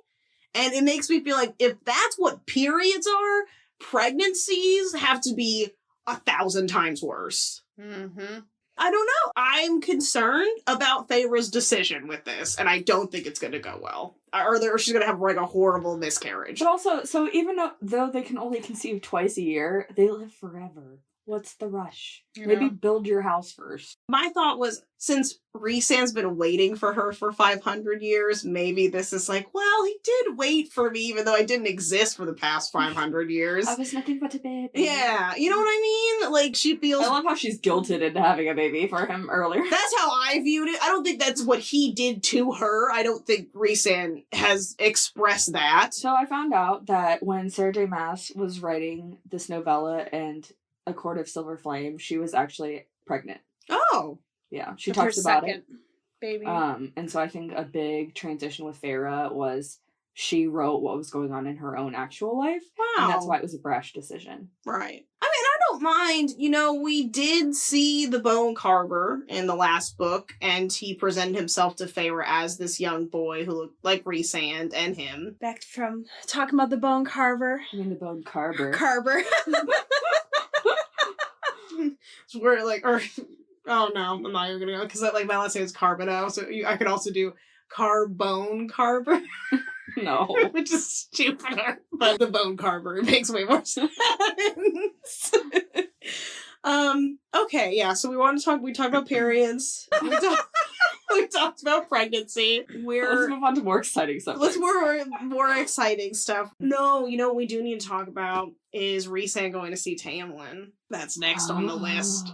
And it makes me feel like if that's what periods are, pregnancies have to be 1,000 times worse. Mm-hmm. I don't know. I'm concerned about Feyre's decision with this, and I don't think it's going to go well. Or she's going to have like a horrible miscarriage. But also, so even though they can only conceive twice a year, they live forever. What's the rush? You Maybe know? build your house first. My thought was, since Rhysand's been waiting for her for 500 years, maybe this is like, well, he did wait for me, even though I didn't exist for the past 500 years. I was nothing but a baby. Yeah, you know what I mean? Like, she feels... I love how she's guilted into having a baby for him earlier. That's how I viewed it. I don't think that's what he did to her. I don't think Rhysand has expressed that. So I found out that when Sarah J. Maas was writing this novella and A Court of Silver Flame, she was actually pregnant. Oh. Yeah, she With her talks about second baby. And so I think a big transition with Faerie was she wrote what was going on in her own actual life. Wow. And that's why it was a brash decision. Right. I mean, I don't mind. You know, we did see the Bone Carver in the last book, and he presented himself to Faerie as this young boy who looked like Rhysand and him. Back from talking about the Bone Carver. I mean, the Bone Carver. Carver. We're like, or, oh no, I'm not even gonna go, because like my last name is Carbonell, so I could also do Carbone Carver. No. Which is stupider. But the Bone Carver, it makes way more sense. Okay, yeah, so we talked about periods. We talked about pregnancy. Let's move on to more exciting subjects. Let's more exciting stuff. No, you know what we do need to talk about is Rhysand going to see Tamlin. That's next on the list.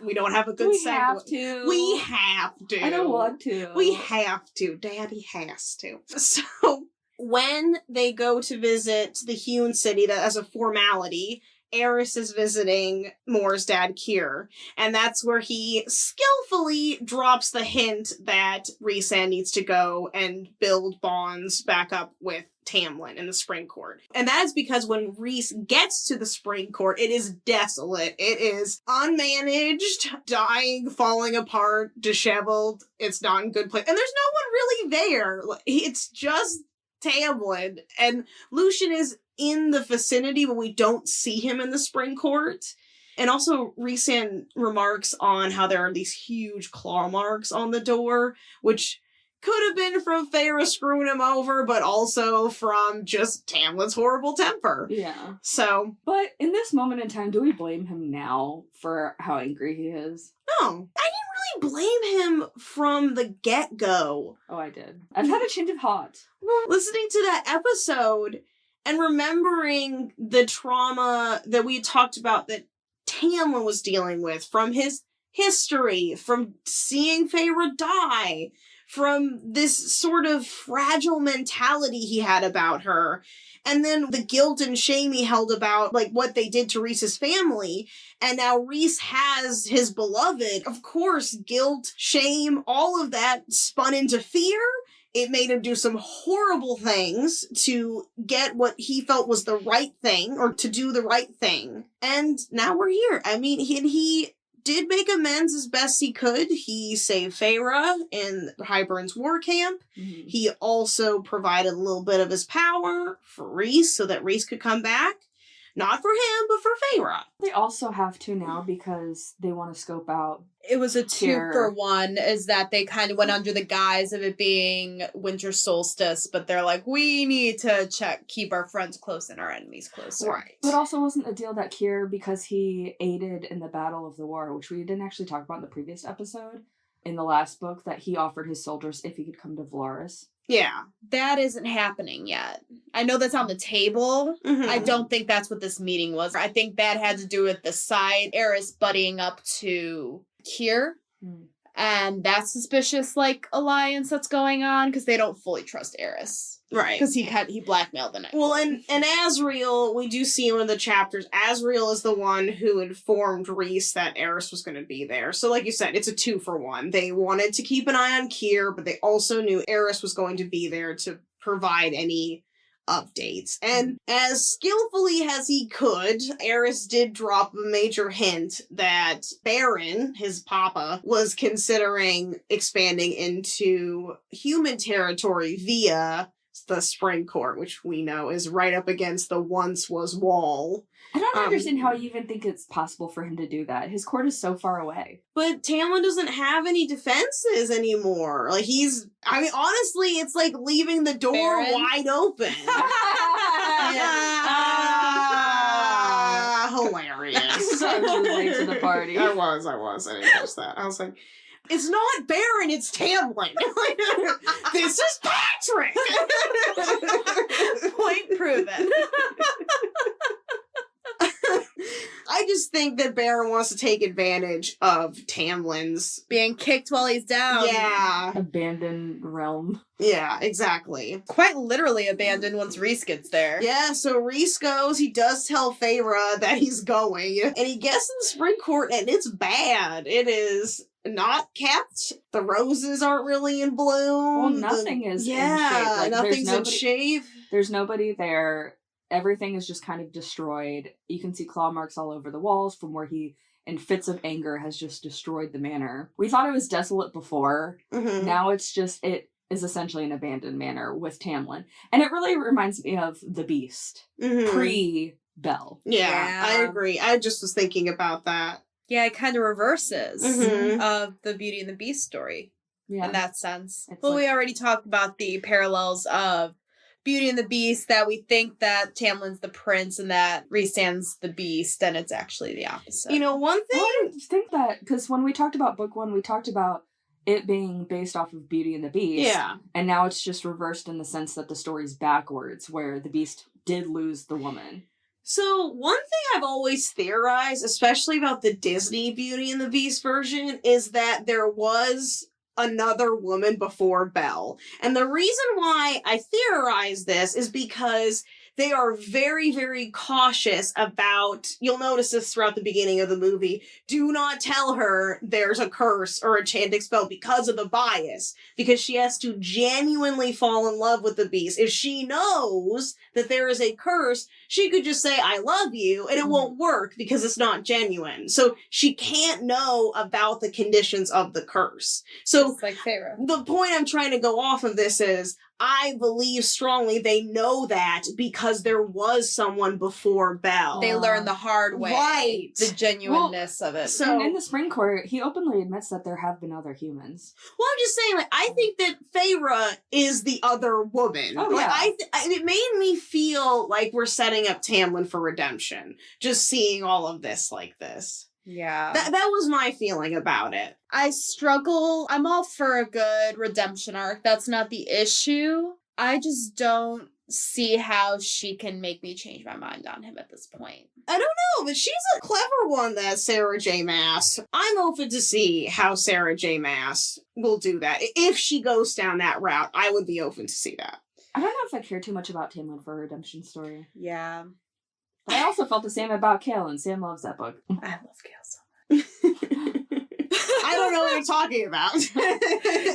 We don't have a good segue. Have to. We have to. I don't want to. We have to. Daddy has to. So when they go to visit the Hewn City, that as a formality, Eris is visiting Mor's dad, Kier, and that's where he skillfully drops the hint that Rhysand needs to go and build bonds back up with Tamlin in the Spring Court. And that is because when Rhys gets to the Spring Court, it is desolate. It is unmanaged, dying, falling apart, disheveled. It's not in good place. And there's no one really there. It's just Tamlin. And Lucien is in the vicinity, but we don't see him in the Spring Court. And also, Rhysand remarks on how there are these huge claw marks on the door, which could have been from Faerie screwing him over, but also from just Tamlin's horrible temper. Yeah. So. But in this moment in time, do we blame him now for how angry he is? No. I didn't really blame him from the get-go. Oh, I did. I've had a change of heart. Listening to that episode and remembering the trauma that we had talked about that Tamlin was dealing with from his history, from seeing Faerie die, from this sort of fragile mentality he had about her, and then the guilt and shame he held about like what they did to Rhys's family, and now Rhys has his beloved. Of course, guilt, shame, all of that spun into fear. It made him do some horrible things to get what he felt was the right thing, or to do the right thing. And now we're here. I mean, he did make amends as best he could. He saved Faerie in Hybern's war camp. Mm-hmm. He also provided a little bit of his power for Rhys so that Rhys could come back. Not for him, but for Faerie. They also have to now because they want to scope out. It was a 2 for Kier. 1, is that they kind of went under the guise of it being winter solstice, but they're like, we need to keep our friends close and our enemies closer. Right. But also wasn't a deal that Kier, because he aided in the Battle of the War, which we didn't actually talk about in the previous episode, in the last book, that he offered his soldiers if he could come to Valoris. Yeah. That isn't happening yet. I know that's on the table. Mhm. I don't think that's what this meeting was. I think that had to do with the side Eris buddying up to Kier. Mm. And that suspicious, like, alliance that's going on, because they don't fully trust Eris. Right. Because he blackmailed the Night. Well, and Asriel, we do see him in the chapters. Asriel is the one who informed Rhys that Eris was going to be there. So like you said, it's a 2 for 1. They wanted to keep an eye on Kier, but they also knew Eris was going to be there to provide any updates. And as skillfully as he could, Eris did drop a major hint that Baron, his papa, was considering expanding into human territory via the Spring Court, which we know is right up against the once was wall. I don't understand how you even think it's possible for him to do that. His court is so far away. But Tamlin doesn't have any defenses anymore. Like, honestly, it's like leaving the door Baron? wide open. Hilarious. So late to the party. I was. I didn't catch that. I was like, it's not Baron, it's Tamlin. This is Patrick. Point proven. I just think that Baron wants to take advantage of Tamlin's Being kicked while he's down. Yeah. Abandoned realm. Yeah, exactly. Quite literally abandoned once Rhys gets there. Yeah, so Rhys goes, he does tell Faerie that he's going, and he gets in the spring court, and it's bad. It is not kept. The roses aren't really in bloom. Well, nothing is in shape. Like, nothing's in shape. There's nobody there. Everything is just kind of destroyed. You can see claw marks all over the walls from where he, in fits of anger, has just destroyed the manor. We thought it was desolate before. Mm-hmm. Now it is essentially an abandoned manor with Tamlin. And it really reminds me of The Beast. Mm-hmm. Pre-Belle. Yeah, I agree. I just was thinking about that. Yeah, it kind of reverses Mhm. of the Beauty and the Beast story Yeah. in that sense. It's Well, like- we already talked about the parallels of Beauty and the Beast, that we think that Tamlin's the prince and that Rhysand's the beast, and it's actually the opposite. You know, one thing... Well, I think that, because when we talked about book 1, we talked about it being based off of Beauty and the Beast. Yeah. And now it's just reversed in the sense that the story's backwards, where the Beast did lose the woman. So, one thing I've always theorized, especially about the Disney Beauty and the Beast version, is that there was another woman before Belle. And the reason why I theorize this is because they are very, very cautious about, you'll notice this throughout the beginning of the movie, do not tell her there's a curse or a chanting spell because of the bias, because she has to genuinely fall in love with the beast. If she knows that there is a curse, she could just say, I love you, and it won't work because it's not genuine. So she can't know about the conditions of the curse. So it's like Faerie. the point I'm trying to go off of this is, I believe strongly they know that because there was someone before Belle. They learned the hard way. Right. The genuineness of it. So- And in the Spring Court, he openly admits that there have been other humans. Well, I'm just saying, like, I think that Faerie is the other woman. Oh, Like, yeah. it made me feel like we're setting up Tamlin for redemption. Just seeing all of this like this. Yeah. That was my feeling about it. I struggle. I'm all for a good redemption arc. That's not the issue. I just don't see how she can make me change my mind on him at this point. I don't know, but she's a clever one, that Sarah J. Maas. I'm open to see how Sarah J. Maas will do that. If she goes down that route, I would be open to see that. I don't know if I care too much about Tamlin for a redemption story. Yeah. But I also felt the same about Kale, and Sam loves that book. I love Kale so much. I don't know what you're talking about.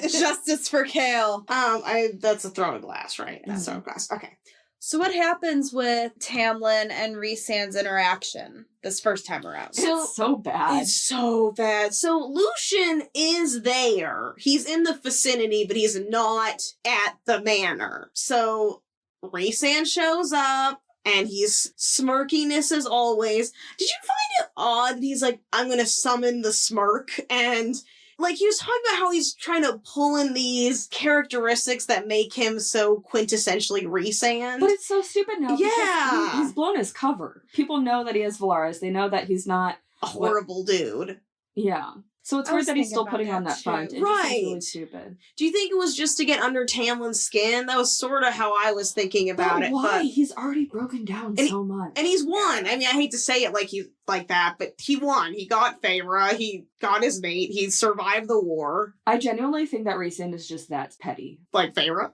Justice for Kale. That's a throw of glass, right? That's Mhm. throw of glass. Okay. So what happens with Tamlin and Rhysand's interaction this first time around? So- It's so bad. It's so bad. So Lucian is there. He's in the vicinity, but he's not at the manor. So Rhysand shows up, and he's smirkiness as always. Did you find it odd that he's like, I'm gonna summon the smirk? And like, he was talking about how he's trying to pull in these characteristics that make him so quintessentially Rhysand. But it's so stupid now. because Yeah. he's blown his cover. People know that he has Valaris. They know that he's not. a horrible dude. Yeah. So it's I weird was that he's thinking still about putting on that that front. too. It just seems Right. really stupid. Do you think it was just to get under Tamlin's skin? That was sort of how I was thinking about it. Why? But He's already broken down And so much. and he's won. I mean, I hate to say it like he's like that, but he won. He got Faerie. He got his mate. He survived the war. I genuinely think that Rhysand is just that petty. Like Faerie.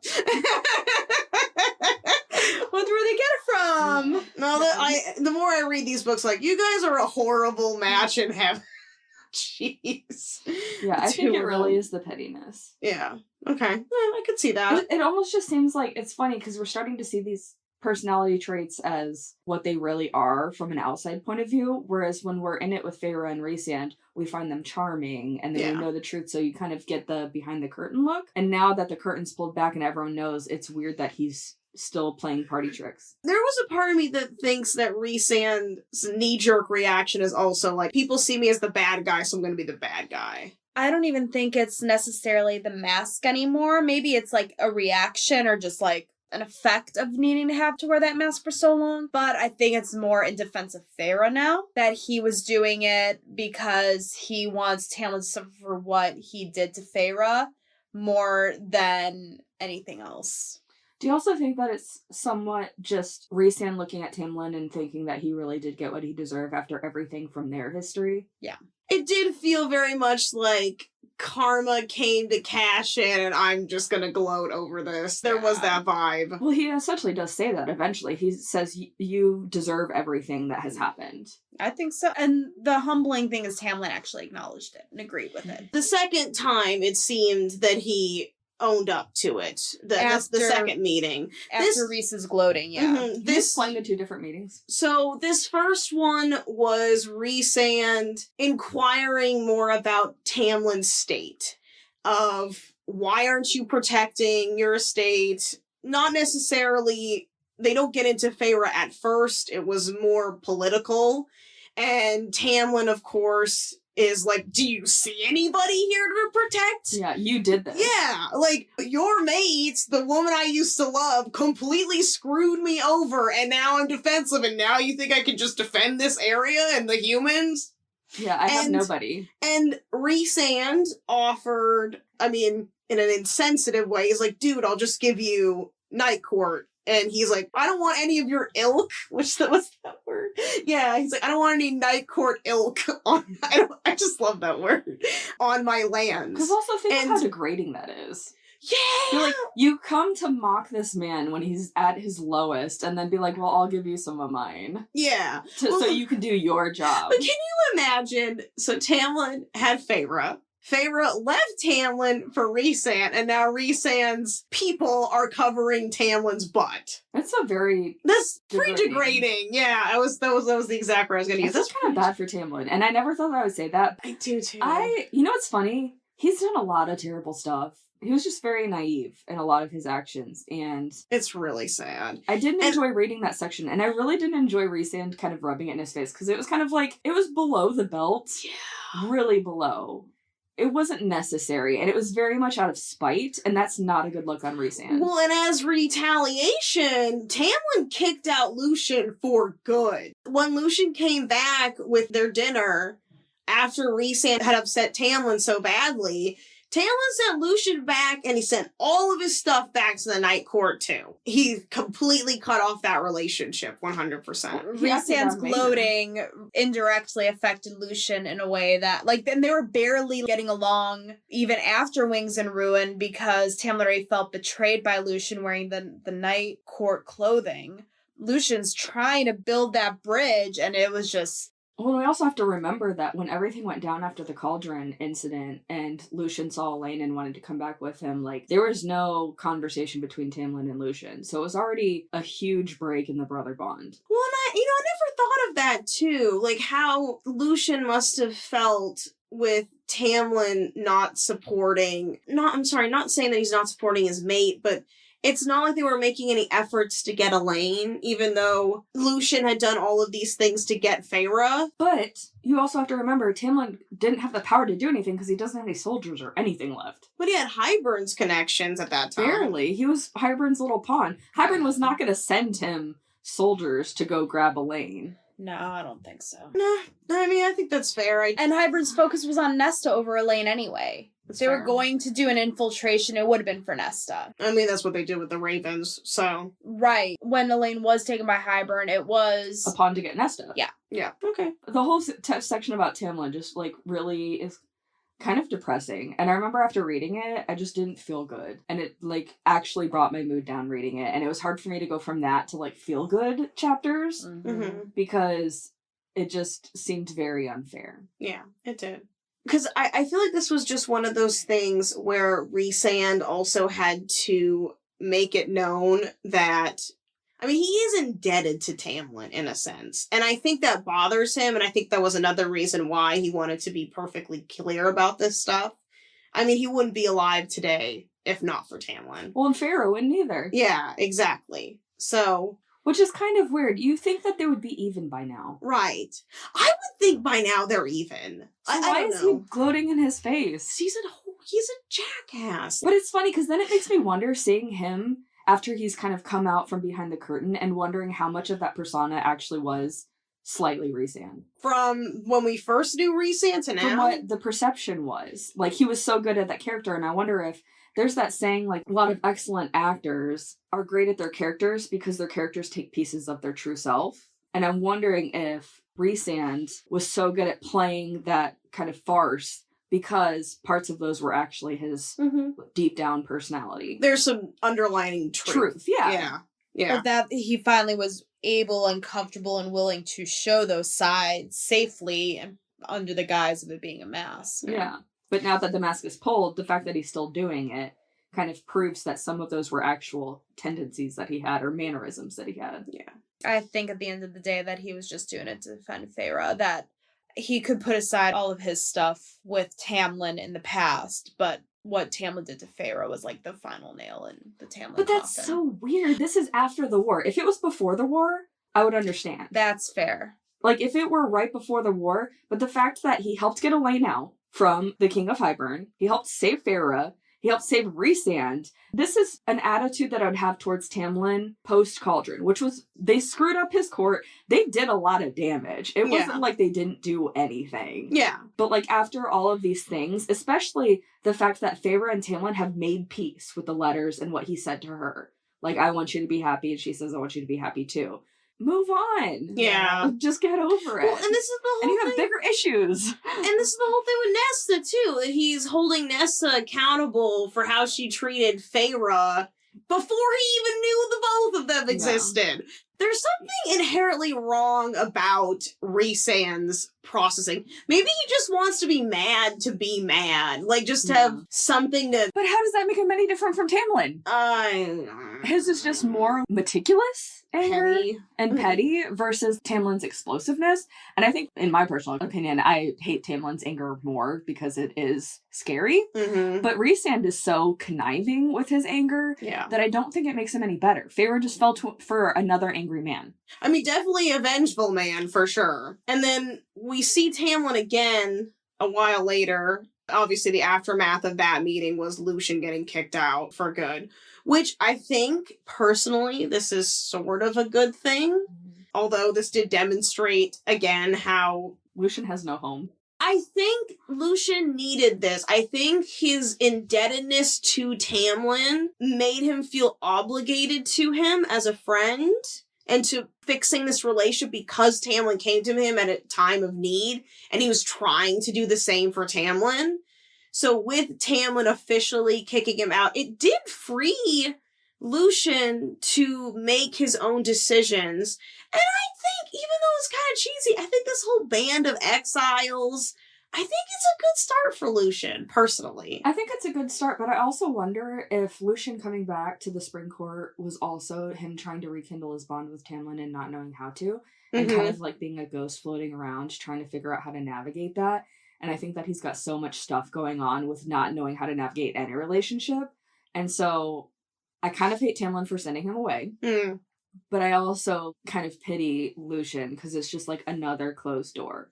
What's where they get it from? No, the more I read these books, like, you guys are a horrible match in heaven. Jeez. Yeah, I Two think it of really them. is the pettiness. Yeah. Okay. Yeah, I could see that. It almost just seems like it's funny because we're starting to see these personality traits as what they really are from an outside point of view, whereas when we're in it with Faerie and Rhysand, we find them charming, and then Yeah. we know the truth, so you kind of get the behind the curtain look. And now that the curtain's pulled back and everyone knows, it's weird that he's still playing party tricks. There was a part of me that thinks that Rhysand's knee-jerk reaction is also like, people see me as the bad guy, so I'm going to be the bad guy. I don't even think it's necessarily the mask anymore. Maybe it's like a reaction or just like an effect of needing to have to wear that mask for so long, but I think it's more in defense of Feyre now, that he was doing it because he wants Tamlin to suffer for what he did to Feyre more than anything else. Do you also think that it's somewhat just Rhysand looking at Tamlin and thinking that he really did get what he deserved after everything from their history? Yeah. It did feel very much like karma came to Cassian and I'm just gonna gloat over this. There was that vibe. Well, he essentially does say that eventually. He says, you deserve everything that has happened. I think so. And the humbling thing is Tamlin actually acknowledged it and agreed with it. The second time it seemed that he owned up to it. That's the second meeting. After Rhys's gloating, yeah. Mm-hmm, This explained the 2 different meetings. So this first one was Rhysand inquiring more about Tamlin's state of why aren't you protecting your estate? Not necessarily, they don't get into Feyre at first. It was more political. And Tamlin, of course, is like, do you see anybody here to protect? Yeah, you did this. Yeah, like, your mate, the woman I used to love, completely screwed me over, and now I'm defensive, and now you think I can just defend this area and the humans? Yeah, I have nobody. And Rhysand offered, I mean, in an insensitive way, he's like, dude, I'll just give you Night Court. And he's like, I don't want any of your ilk, what's that word? Yeah, he's like, I don't want any Night Court ilk on, I just love that word, on my lands. Because also think of how degrading that is. Yeah! You're like, you come to mock this man when he's at his lowest, and then be like, well, I'll give you some of mine. Yeah. So you can do your job. But can you imagine, so Tamlin had Feyre. Feyre left Tamlin for Rhysand, and now Rhysand's people are covering Tamlin's butt. That's pretty degrading. Yeah, that was the exact word I was going to use. That's kind of bad for Tamlin, and I never thought I would say that. I do too. You know what's funny? He's done a lot of terrible stuff. He was just very naive in a lot of his actions, and it's really sad. I didn't enjoy reading that section, and I really didn't enjoy Rhysand kind of rubbing it in his face, because it was kind of like, it was below the belt. Yeah. Really below. It wasn't necessary, and it was very much out of spite, and that's not a good look on Rhysand. Well, and as retaliation, Tamlin kicked out Lucien for good. When Lucien came back with their dinner, after Rhysand had upset Tamlin so badly, Tamlin sent Lucien back, and he sent all of his stuff back to the Night Court, too. He completely cut off that relationship, 100%. Rhysand's gloating indirectly affected Lucien in a way that, like, then they were barely getting along even after Wings and Ruin, because Tamlin already felt betrayed by Lucien wearing the Night Court clothing. Lucien's trying to build that bridge, and it was just... Well, we also have to remember that when everything went down after the Cauldron incident and Lucien saw Elaine and wanted to come back with him, like, there was no conversation between Tamlin and Lucien. So it was already a huge break in the brother bond. Well, and I never thought of that, too. Like, how Lucien must have felt with Tamlin not saying that he's not supporting his mate, but it's not like they were making any efforts to get Elaine, even though Lucien had done all of these things to get Feyre. But you also have to remember, Tamlin didn't have the power to do anything because he doesn't have any soldiers or anything left. But he had Hybern's connections at that time. Barely. He was Hybern's little pawn. Hybern was not going to send him soldiers to go grab Elaine. No, I don't think so. No, I mean, I think that's fair. And Hybern's focus was on Nesta over Elaine anyway. If they were going to do an infiltration, it would have been for Nesta. I mean, that's what they did with the Ravens, so... Right. When Elaine was taken by Hybern, it was... a pawn to get Nesta. Yeah. Yeah, okay. The whole section about Tamlin just, like, really is kind of depressing. And I remember after reading it, I just didn't feel good. And it, like, actually brought my mood down reading it. And it was hard for me to go from that to, like, feel-good chapters. Mm-hmm. Because it just seemed very unfair. Yeah, it did. Because I feel like this was just one of those things where Rhysand also had to make it known that, I mean, he is indebted to Tamlin in a sense. And I think that bothers him, and I think that was another reason why he wanted to be perfectly clear about this stuff. I mean, he wouldn't be alive today if not for Tamlin. Well, and Feyre wouldn't either. Yeah, exactly. So... which is kind of weird. You think that they would be even by now. Right. I would think by now they're even. So why is he gloating in his face? He's a jackass. But it's funny, because then it makes me wonder, seeing him after he's kind of come out from behind the curtain and wondering how much of that persona actually was slightly Rhysand. From when we first knew Rhysand to now? From what the perception was. Like, he was so good at that character, and I wonder if there's that saying, like, a lot of excellent actors are great at their characters because their characters take pieces of their true self. And I'm wondering if Rhysand was so good at playing that kind of farce because parts of those were actually his deep down personality. There's some underlining truth. Yeah. But that he finally was able and comfortable and willing to show those sides safely and under the guise of it being a mask. Yeah. But now that the mask is pulled, the fact that he's still doing it kind of proves that some of those were actual tendencies that he had or mannerisms that he had. Yeah. I think at the end of the day that he was just doing it to defend Feyre, that he could put aside all of his stuff with Tamlin in the past, but what Tamlin did to Feyre was like the final nail in the Tamlin But that's coffin. so weird. This is after the war. If it was before the war, I would understand. That's fair. Like, if it were right before the war, but the fact that he helped get Elaine out from the King of Hybern, he helped save Feyre, he helped save Rhysand. This is an attitude that I would have towards Tamlin post-Cauldron, which was, they screwed up his court. They did a lot of damage. It wasn't like they didn't do anything. Yeah. But, like, after all of these things, especially the fact that Feyre and Tamlin have made peace with the letters and what he said to her. Like, I want you to be happy, and she says, I want you to be happy too. Move on. Yeah. Just get over it. Well, and this is the whole and you have thing. bigger issues. And this is the whole thing with Nesta, too. That he's holding Nesta accountable for how she treated Feyre before he even knew the both of them existed. Yeah. There's something inherently wrong about Rhysand's processing. Maybe he just wants to be mad. Like, just to have something to... But how does that make him any different from Tamlin? His is just more meticulous anger and petty versus Tamlin's explosiveness. And I think, in my personal opinion, I hate Tamlin's anger more because it is scary. But Rhysand is so conniving with his anger that I don't think it makes him any better. Feyre just fell for another angry man. I mean, definitely a vengeful man, for sure. And then we see Tamlin again a while later. Obviously, the aftermath of that meeting was Lucien getting kicked out for good. Which I think, personally, this is sort of a good thing. Although this did demonstrate, again, how... Lucien has no home. I think Lucien needed this. I think his indebtedness to Tamlin made him feel obligated to him as a friend and to fixing this relationship because Tamlin came to him at a time of need and he was trying to do the same for Tamlin. So with Tamlin officially kicking him out, it did free Lucien to make his own decisions. And I think, even though it's kind of cheesy, I think this whole band of exiles, I think it's a good start for Lucien, personally. I think it's a good start, but I also wonder if Lucien coming back to the Spring Court was also him trying to rekindle his bond with Tamlin and not knowing how to, and kind of like being a ghost floating around, trying to figure out how to navigate that. And I think that he's got so much stuff going on with not knowing how to navigate any relationship. And so I kind of hate Tamlin for sending him away. But I also kind of pity Lucien because it's just like another closed door.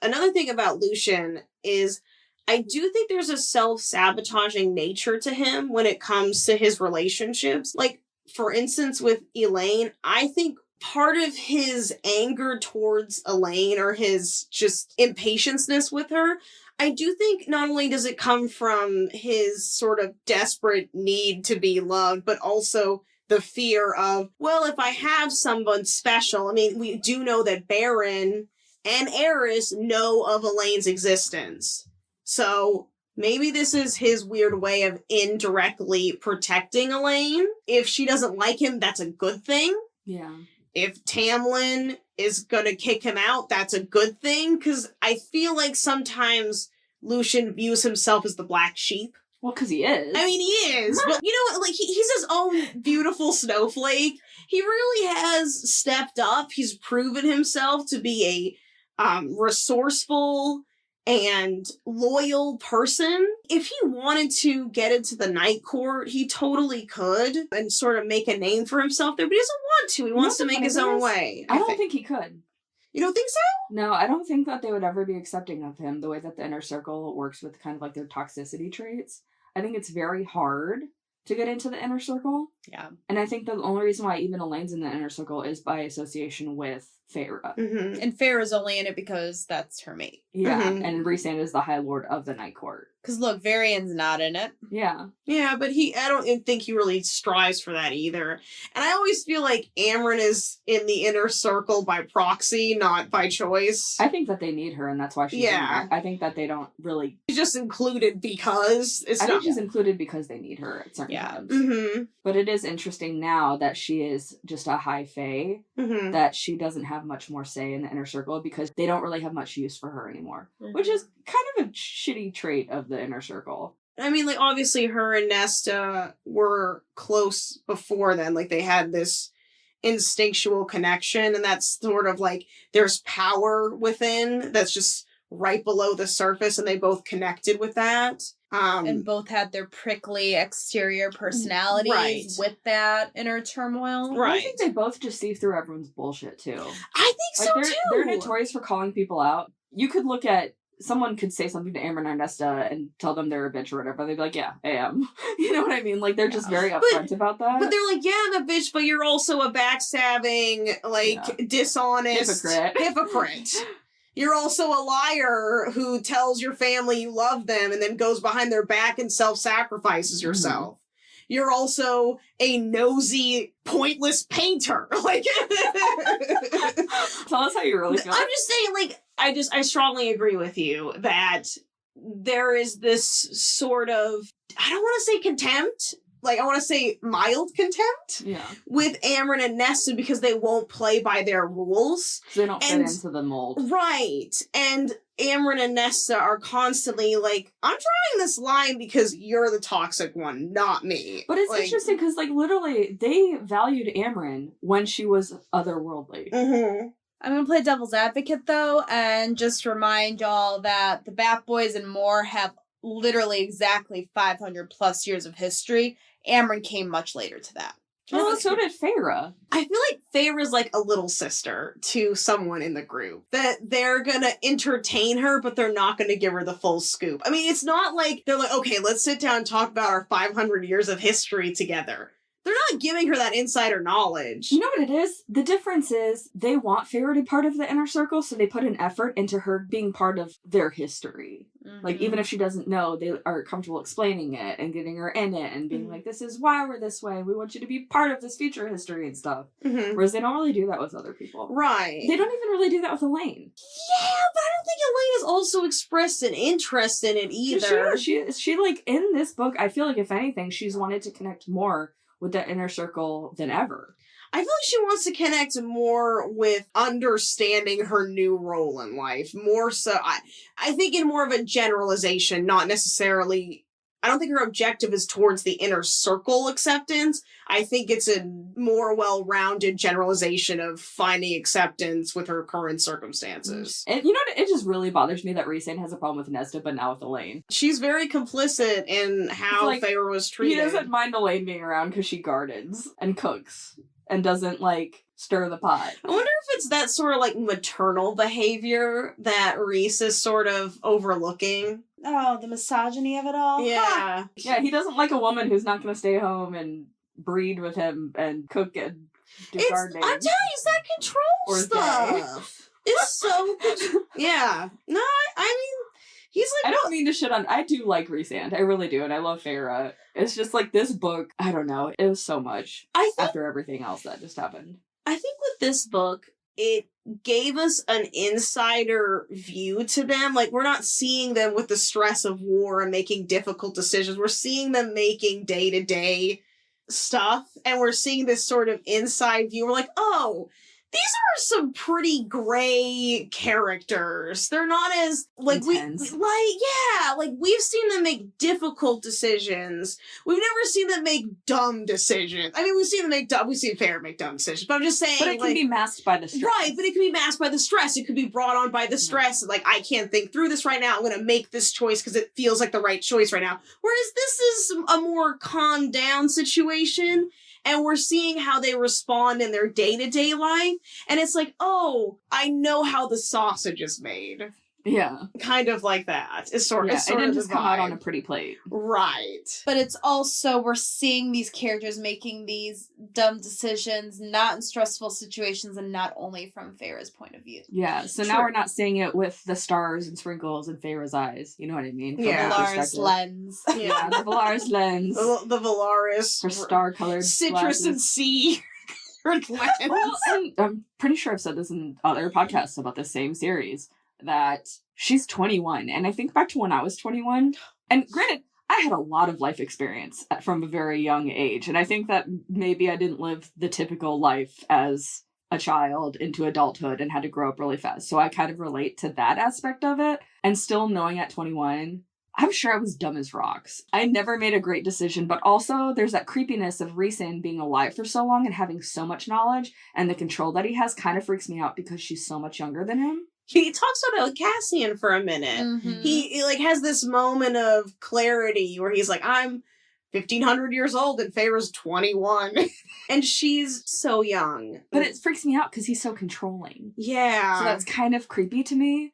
Another thing about Lucien is I do think there's a self-sabotaging nature to him when it comes to his relationships. Like, for instance, with Elaine, I think part of his anger towards Elaine or his just impatienceness with her, I do think not only does it come from his sort of desperate need to be loved, but also the fear of, well, if I have someone special, I mean, we do know that Baron and Eris know of Elaine's existence. So maybe this is his weird way of indirectly protecting Elaine. If she doesn't like him, that's a good thing. Yeah. If Tamlin is gonna kick him out, that's a good thing, because I feel like sometimes Lucien views himself as the black sheep. Well, because he is. I mean, he is, but you know what? Like, he's his own beautiful snowflake. He really has stepped up. He's proven himself to be a resourceful and loyal person. If he wanted to get into the Night Court, he totally could and sort of make a name for himself there, but he doesn't want to. He wants to make his own way. I don't think he could. You don't think so? No, I don't think that they would ever be accepting of him the way that the Inner Circle works with kind of like their toxicity traits. I think it's very hard to get into the inner circle. Yeah. And I think the only reason why even Elaine's in the inner circle is by association with Feyre. Mm-hmm. And Feyre's only in it because that's her mate. Yeah, Mhm. and Rhysand is the High Lord of the Night Court. Because look, Varian's not in it. Yeah. Yeah, but I don't think he really strives for that either. And I always feel like Amryn is in the inner circle by proxy, not by choice. I think that they need her, and that's why she's in Yeah. there. I think that they don't really... She's just included because I think she's included because they need her at certain times. Mm-hmm. But it is interesting now that she is just a high fae, Mm-hmm. that she doesn't have much more say in the inner circle because they don't really have much use for her anymore. Which is kind of a shitty trait of the inner circle. I mean, like, obviously her and Nesta were close before then. Like, they had this instinctual connection, and that's sort of like, there's power within that's just right below the surface, and they both connected with that. And both had their prickly exterior personalities Right. with that inner turmoil. Right. I think they both just see through everyone's bullshit, too. I think so, too! They're notorious for calling people out. You could look at... Someone could say something to Amryn or Nesta and tell them they're a bitch or whatever. They'd be like, yeah, I am. You know what I mean? Like, they're just very upfront about that. But they're like, yeah, I'm a bitch, but you're also a backstabbing, like, dishonest... Hypocrite. You're also a liar who tells your family you love them and then goes behind their back and self-sacrifices yourself. You're also a nosy, pointless painter. Like, tell us how you really feel. I'm just saying, like, I strongly agree with you that there is this sort of, I don't want to say contempt, like, I want to say mild contempt with Amryn and Nesta because they won't play by their rules. So they don't fit into the mold. Right. And Amryn and Nesta are constantly like, I'm drawing this line because you're the toxic one, not me. But it's like, interesting because, like, literally, they valued Amryn when she was otherworldly. Mm-hmm. I'm going to play devil's advocate, though, and just remind y'all that the Bat Boys and more have literally exactly 500 plus years of history. Amryn came much later to that. Well, so did Feyre. I feel like Feyre's like a little sister to someone in the group. That they're gonna entertain her, but they're not gonna give her the full scoop. I mean, it's not like they're like, okay, let's sit down and talk about our 500 years of history together. They're not giving her that insider knowledge. You know what it is? The difference is they want Feyre to be part of the inner circle, so they put an effort into her being part of their history. Mm-hmm. Like, even if she doesn't know, they are comfortable explaining it and getting her in it and being like, this is why we're this way. We want you to be part of this future history and stuff. Mm-hmm. Whereas they don't really do that with other people. Right. They don't even really do that with Elaine. Yeah, but I don't think Elaine has also expressed an interest in it either. She like, in this book, I feel like, if anything, she's wanted to connect more with that inner circle than ever. I feel like she wants to connect more with understanding her new role in life. More so, I think in more of a generalization, not necessarily... I don't think her objective is towards the inner circle acceptance. I think it's a more well-rounded generalization of finding acceptance with her current circumstances. And you know what? It just really bothers me that Rhysand has a problem with Nesta, but now with Elaine. She's very complicit in how like, Feyre was treated. He doesn't mind Elaine being around because she gardens and cooks and doesn't, like, stir the pot. I wonder if it's that sort of, like, maternal behavior that Rhys is sort of overlooking. Oh, the misogyny of it all? Yeah. Yeah, he doesn't like a woman who's not going to stay home and breed with him and cook and do gardening. I'm telling you, it's that control stuff. It's so... yeah. No, I mean... He's like... I don't mean to shit on... I do like Rhysand. I really do. And I love Feyre. It's just like this book, I don't know. It was so much after everything else that just happened. I think with this book, it gave us an insider view to them. Like, we're not seeing them with the stress of war and making difficult decisions. We're seeing them making day-to-day stuff. And we're seeing this sort of inside view. We're like, oh... these are some pretty gray characters. They're not as, like, intense. We've seen them make difficult decisions. We've never seen them make dumb decisions. I mean, we've seen Feyre make dumb decisions, but I'm just saying. But it can be masked by the stress. Right, but it can be masked by the stress. It could be brought on by the stress. Like, I can't think through this right now. I'm going to make this choice because it feels like the right choice right now. Whereas this is a more calmed down situation. And we're seeing how they respond in their day-to-day life. And it's like, oh, I know how the sausage is made. Yeah. Kind of like that. It's sort Yeah, of it didn't just the come out on vibe. a pretty plate. Right. But it's also, we're seeing these characters making these dumb decisions, not in stressful situations, and not only from Faera's point of view. Yeah, so True. now we're not seeing it with the stars and sprinkles and Faera's eyes. You know what I mean? From Yeah. her Valaris perspective. lens. Yeah, the Valaris lens. The Valaris. Her star-colored citrus and glasses. sea. lens. Well, and I'm pretty sure I've said this in other podcasts about the same series, that she's 21. And I think back to when I was 21. And granted, I had a lot of life experience from a very young age. And I think that maybe I didn't live the typical life as a child into adulthood and had to grow up really fast. So I kind of relate to that aspect of it. And still knowing at 21, I'm sure I was dumb as rocks. I never made a great decision, but also there's that creepiness of Rhysand being alive for so long and having so much knowledge, and the control that he has kind of freaks me out because she's so much younger than him. He talks about Cassian for a minute. Mm-hmm. He like has this moment of clarity where he's like, I'm 1,500 years old and Faera's 21. And she's so young. But it freaks me out because he's so controlling. Yeah. So that's kind of creepy to me,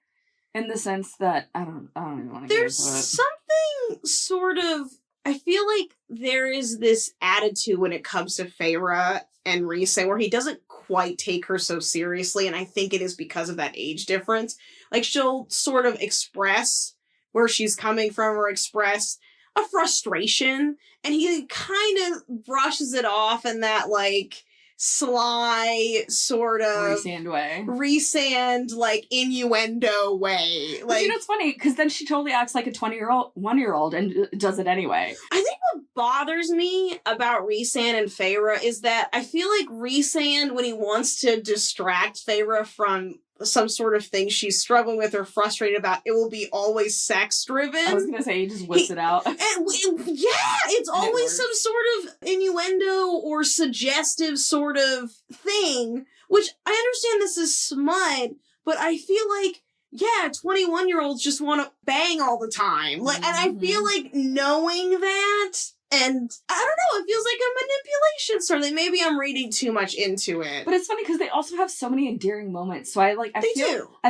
in the sense that I don't even want to get There's into it. something sort of, I feel like there is this attitude when it comes to Faera and Rhysand where he doesn't quite take her so seriously, and I think it is because of that age difference. Like, she'll sort of express where she's coming from or express a frustration, and he kind of brushes it off in that, like, sly sort of Rhysand like innuendo way. Like, you know, it's funny because then she totally acts like a 1-year-old and does it anyway. I think what bothers me about Rhysand and Faera is that I feel like Rhysand, when he wants to distract Faera from some sort of thing she's struggling with or frustrated about, it will be always sex driven. I was gonna say he just whips it out. And it's always some sort of innuendo or suggestive sort of thing, which I understand this is smut, but I feel like, 21-year-olds just want to bang all the time. Like, and I feel like knowing that, and I don't know, it feels like a manipulation sort of thing. Maybe I'm reading too much into it. But it's funny because they also have so many endearing moments. So I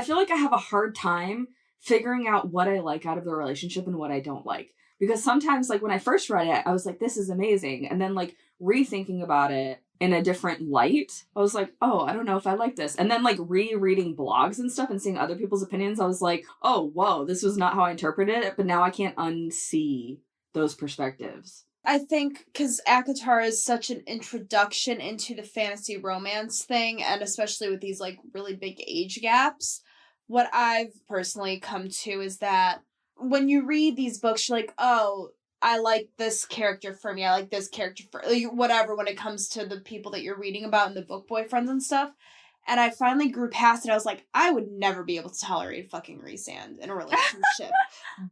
feel like I have a hard time figuring out what I like out of the relationship and what I don't like. Because sometimes, like, when I first read it, I was like, this is amazing. And then, like, rethinking about it in a different light, I was like, oh, I don't know if I like this. And then, like, rereading blogs and stuff and seeing other people's opinions, I was like, oh, whoa, this was not how I interpreted it. But now I can't unsee those perspectives. I think because ACOTAR is such an introduction into the fantasy romance thing, and especially with these, like, really big age gaps, what I've personally come to is that when you read these books, you're like, oh, I like this character for me, I like this character for, like, whatever, when it comes to the people that you're reading about in the book boyfriends and stuff. And I finally grew past it. I was like, I would never be able to tolerate fucking Rhysand in a relationship.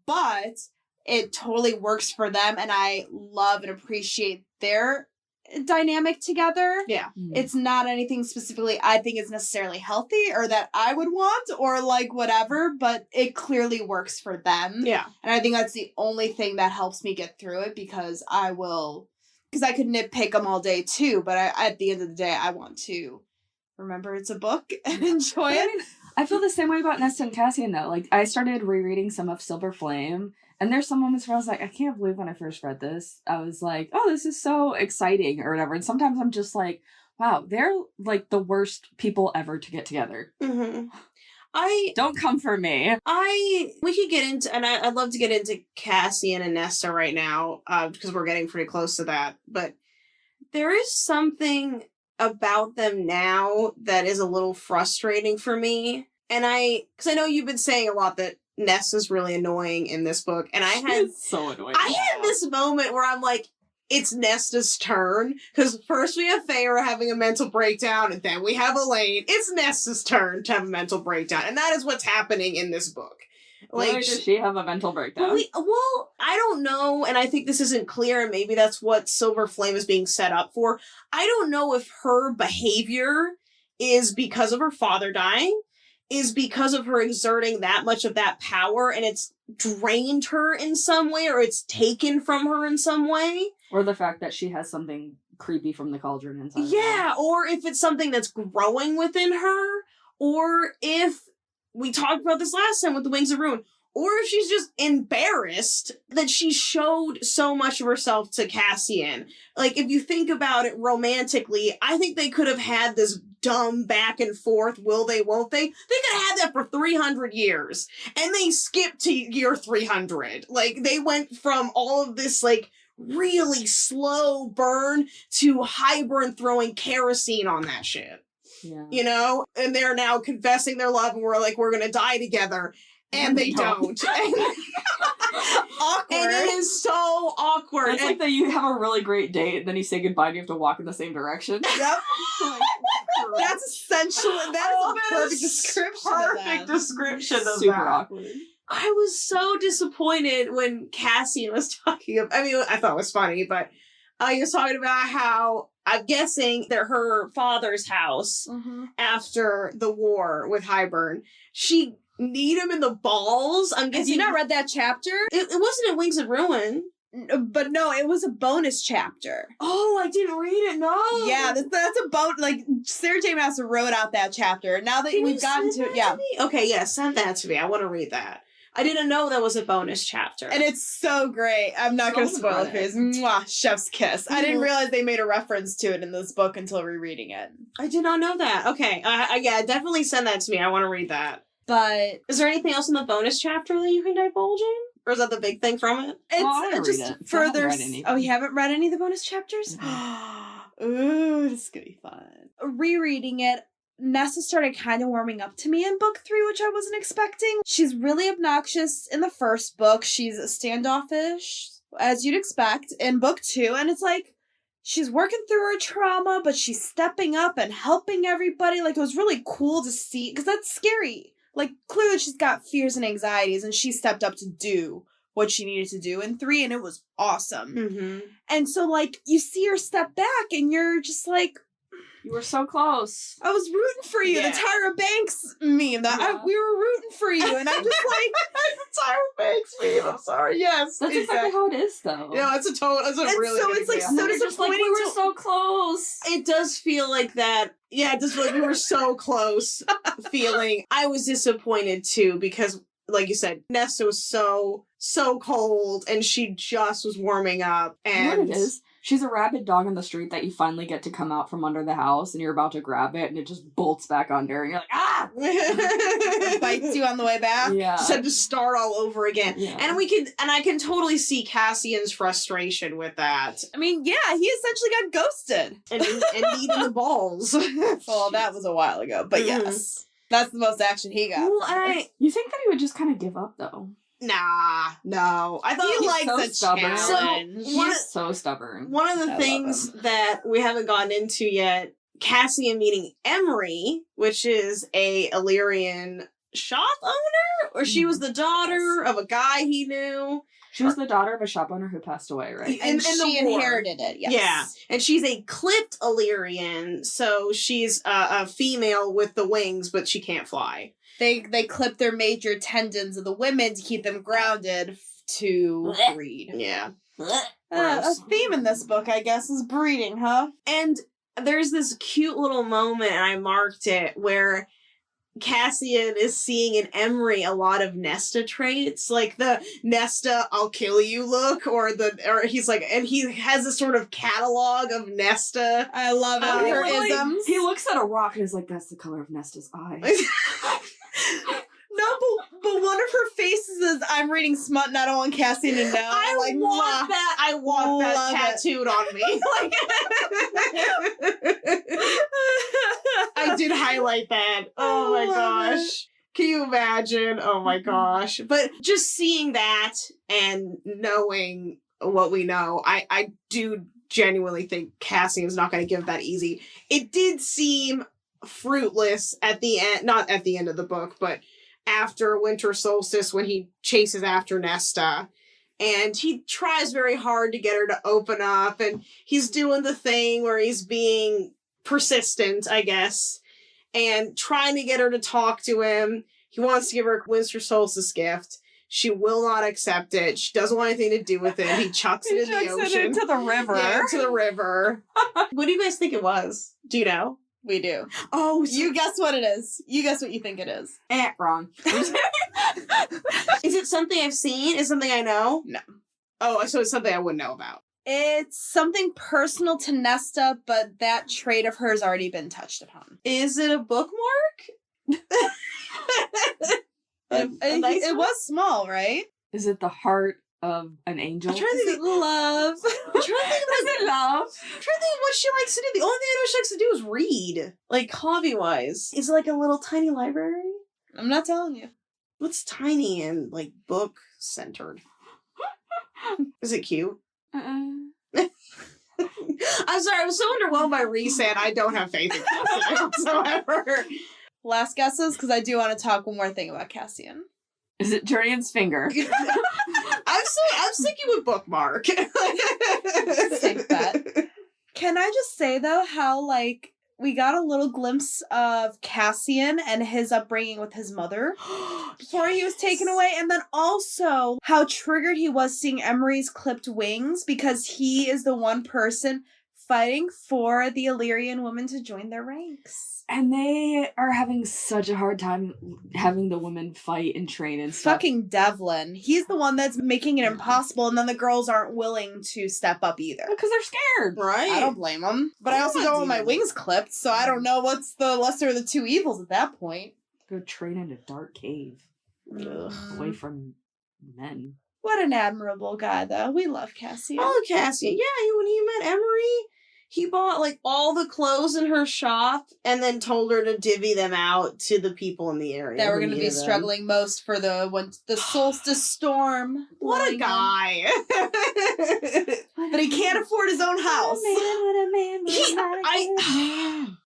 But it totally works for them, and I love and appreciate their dynamic together. Yeah. It's not anything specifically I think is necessarily healthy or that I would want or, like, whatever, but it clearly works for them. Yeah. And I think that's the only thing that helps me get through it, because I could nitpick them all day too, but at the end of the day, I want to remember it's a book and enjoy it. I mean, I feel the same way about Nesta and Cassian, though. Like, I started rereading some of Silver Flame, and there's some moments where I was like, I can't believe when I first read this, I was like, oh, this is so exciting, or whatever. And sometimes I'm just like, wow, they're, like, the worst people ever to get together. Mm-hmm. Don't come for me. We could get into, and I'd love to get into Cassian and Nesta right now, because we're getting pretty close to that. But there is something about them now that is a little frustrating for me. And because I know you've been saying a lot that Nesta's really annoying in this book, and so annoying. I had this moment where I'm like, it's Nesta's turn, because first we have Faera having a mental breakdown, and then we have Elaine. It's Nesta's turn to have a mental breakdown, and that is what's happening in this book. Like, why does she have a mental breakdown? Well, I don't know, and I think this isn't clear, and maybe that's what Silver Flame is being set up for. I don't know if her behavior is because of her father dying, is because of her exerting that much of that power, and it's drained her in some way, or it's taken from her in some way. Or the fact that she has something creepy from the cauldron inside. Yeah, or if it's something that's growing within her, or if we talked about this last time with the Wings of Ruin, or if she's just embarrassed that she showed so much of herself to Cassian. Like, if you think about it romantically, I think they could have had this dumb back and forth, will they, won't they? They could have had that for 300 years. And they skipped to year 300. Like, they went from all of this, like, really slow burn to Hybern throwing kerosene on that shit. Yeah. You know? And they're now confessing their love, and we're like, we're gonna die together. And they don't. Awkward. And it is so awkward. It's like that you have a really great date, and then you say goodbye and you have to walk in the same direction. Yep. That's essentially, that is a perfect description of that. Perfect description of Super that. awkward. I was so disappointed when Cassian was talking about, I mean, I thought it was funny, but he was talking about how, I'm guessing that her father's house, after the war with Hybern, she kneed him in the balls. I'm guessing. Have you not read that chapter? It wasn't in Wings of Ruin. But no, it was a bonus chapter. Oh, I didn't read it, no! Yeah, that's a like, Sarah J. Maas wrote out that chapter. Now that Can we've you gotten send to it, that yeah. to me? Okay, yeah, send that to me. I want to read that. I didn't know that was a bonus chapter. And it's so great. I'm not going to spoil it for you. Mwah, chef's kiss. I didn't realize they made a reference to it in this book until rereading it. I did not know that. Okay, yeah, definitely send that to me. I want to read that. But Is there anything else in the bonus chapter that you can divulge in? Or is that the big thing from it? it's Well, I didn't just read it. I further. haven't read any. Oh, you haven't read any of the bonus chapters? Ooh, this is going to be fun. Rereading it, Nesta started kind of warming up to me in book 3, which I wasn't expecting. She's really obnoxious in the first book. She's standoffish, as you'd expect, in book 2. And it's like, she's working through her trauma, but she's stepping up and helping everybody. Like, it was really cool to see, because that's scary. Like, clearly she's got fears and anxieties, and she stepped up to do what she needed to do in 3, and it was awesome. Mm-hmm. And so, like, you see her step back, and you're just like, You were so close. I was rooting for you. Yeah. The Tyra Banks meme. We were rooting for you, and I'm just like, the Tyra Banks meme. I'm sorry. Yes, That's exactly how it is, though. No, it's a total. It's a And really. so good it's, like, example. so You're just like, we disappointing were to- so close. It does feel like that. Yeah, it does feel like we were so close. Feeling. I was disappointed too because, like you said, Nesta was so cold, and she just was warming up. And You know what it is? She's a rabid dog in the street that you finally get to come out from under the house, and you're about to grab it, and it just bolts back under, and you're like, ah! bites you on the way back. Yeah. Just had to start all over again. Yeah. And I can totally see Cassian's frustration with that. I mean, yeah, he essentially got ghosted. And eating the balls. Well, that was a while ago, but yes. That's the most action he got. Well, You think that he would just kind of give up, though? Nah, no. I thought He He's likes so a stubborn. challenge. So, One- He's so stubborn. one of I the love things him. that we haven't gotten into yet, Cassian meeting Emery, which is a Illyrian shop owner, or she was the daughter of a guy he knew. She was the daughter of a shop owner who passed away, right? In and the she war. inherited it, yes. Yeah, and she's a clipped Illyrian, so she's a female with the wings, but she can't fly. They clip their major tendons of the women to keep them grounded to breed. Yeah. A theme in this book, I guess, is breeding, huh? And there's this cute little moment, and I marked it, where Cassian is seeing in Emery a lot of Nesta traits, like the Nesta "I'll kill you" look, or he's like, and he has this sort of catalog of Nesta. I love it. He Her really- isms. He looks at a rock and is like, that's the color of Nesta's eyes. No, but one of her faces is, I'm reading smut and I don't want Cassian to know. I like, want mwah. that. I want that Love it. tattooed on me. I did highlight that. Oh my I love gosh. Can you imagine? Oh my gosh. But just seeing that and knowing what we know, I do genuinely think Cassian's not going to give that easy. It did seem fruitless at the end, not at the end of the book, but after Winter Solstice when he chases after Nesta. And he tries very hard to get her to open up, and he's doing the thing where he's being persistent, I guess, and trying to get her to talk to him. He wants to give her a Winter Solstice gift. She will not accept it. She doesn't want anything to do with it. He chucks it in the ocean. into the river. Yeah, into the river. What do you guys think it was? Do you know? We do. Oh, so You guess what it is. You guess what you think it is. Wrong. is it something I've seen? Is it something I know? No. Oh, so it's something I wouldn't know about. It's something personal to Nesta, but that trait of hers already been touched upon. Is it a bookmark? It was small, right? Is it the heart of an angel? I'm trying to Is think. it love? I'm trying to think of Is it love? I'm trying to think of what she likes to do. The only thing I know she likes to do is read. Like, hobby-wise. Is it like a little tiny library? I'm not telling you. What's tiny and, like, book-centered? Is it cute? I'm sorry, I was so underwhelmed by Reset. I don't have faith in Cassian whatsoever. Last guesses, because I do want to talk one more thing about Cassian. Is it Jurian's finger? I'm sticking with bookmark. Safe bet. Can I just say, though, how, like, we got a little glimpse of Cassian and his upbringing with his mother before he was taken away, and then also how triggered he was seeing Emery's clipped wings, because he is the one person fighting for the Illyrian women to join their ranks. And they are having such a hard time having the women fight and train and stuff. Fucking Devlin. He's the one that's making it impossible, and then the girls aren't willing to step up either. Because they're scared. Right? I don't blame them. But I also I'm don't not want my doing wings clipped, so I don't know what's the lesser of the two evils at that point. Go train in a dark cave. Away from men. What an admirable guy, though. We love Cassian. Oh, Cassian. Yeah, when he met Emery, he bought, like, all the clothes in her shop and then told her to divvy them out to the people in the area. That we're who going to be needed them. struggling most for the solstice storm. What a blowing guy. in. But he can't afford his own house.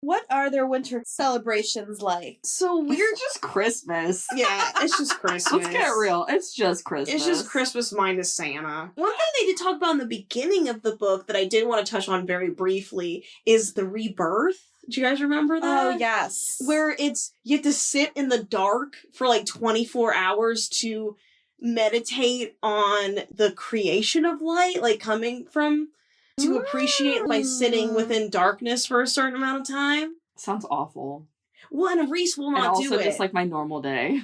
What are their winter celebrations like? So We're weird. just Christmas. Yeah, it's just Christmas. Let's get real. It's just Christmas. It's just Christmas minus Santa. One thing they did talk about in the beginning of the book that I did want to touch on very briefly is the rebirth. Do you guys remember that? Oh, yes. Where it's, you have to sit in the dark for like 24 hours to meditate on the creation of light, like coming from, to appreciate by sitting within darkness for a certain amount of time. Sounds awful. Well, and Reese will And not do also it. just like my normal day.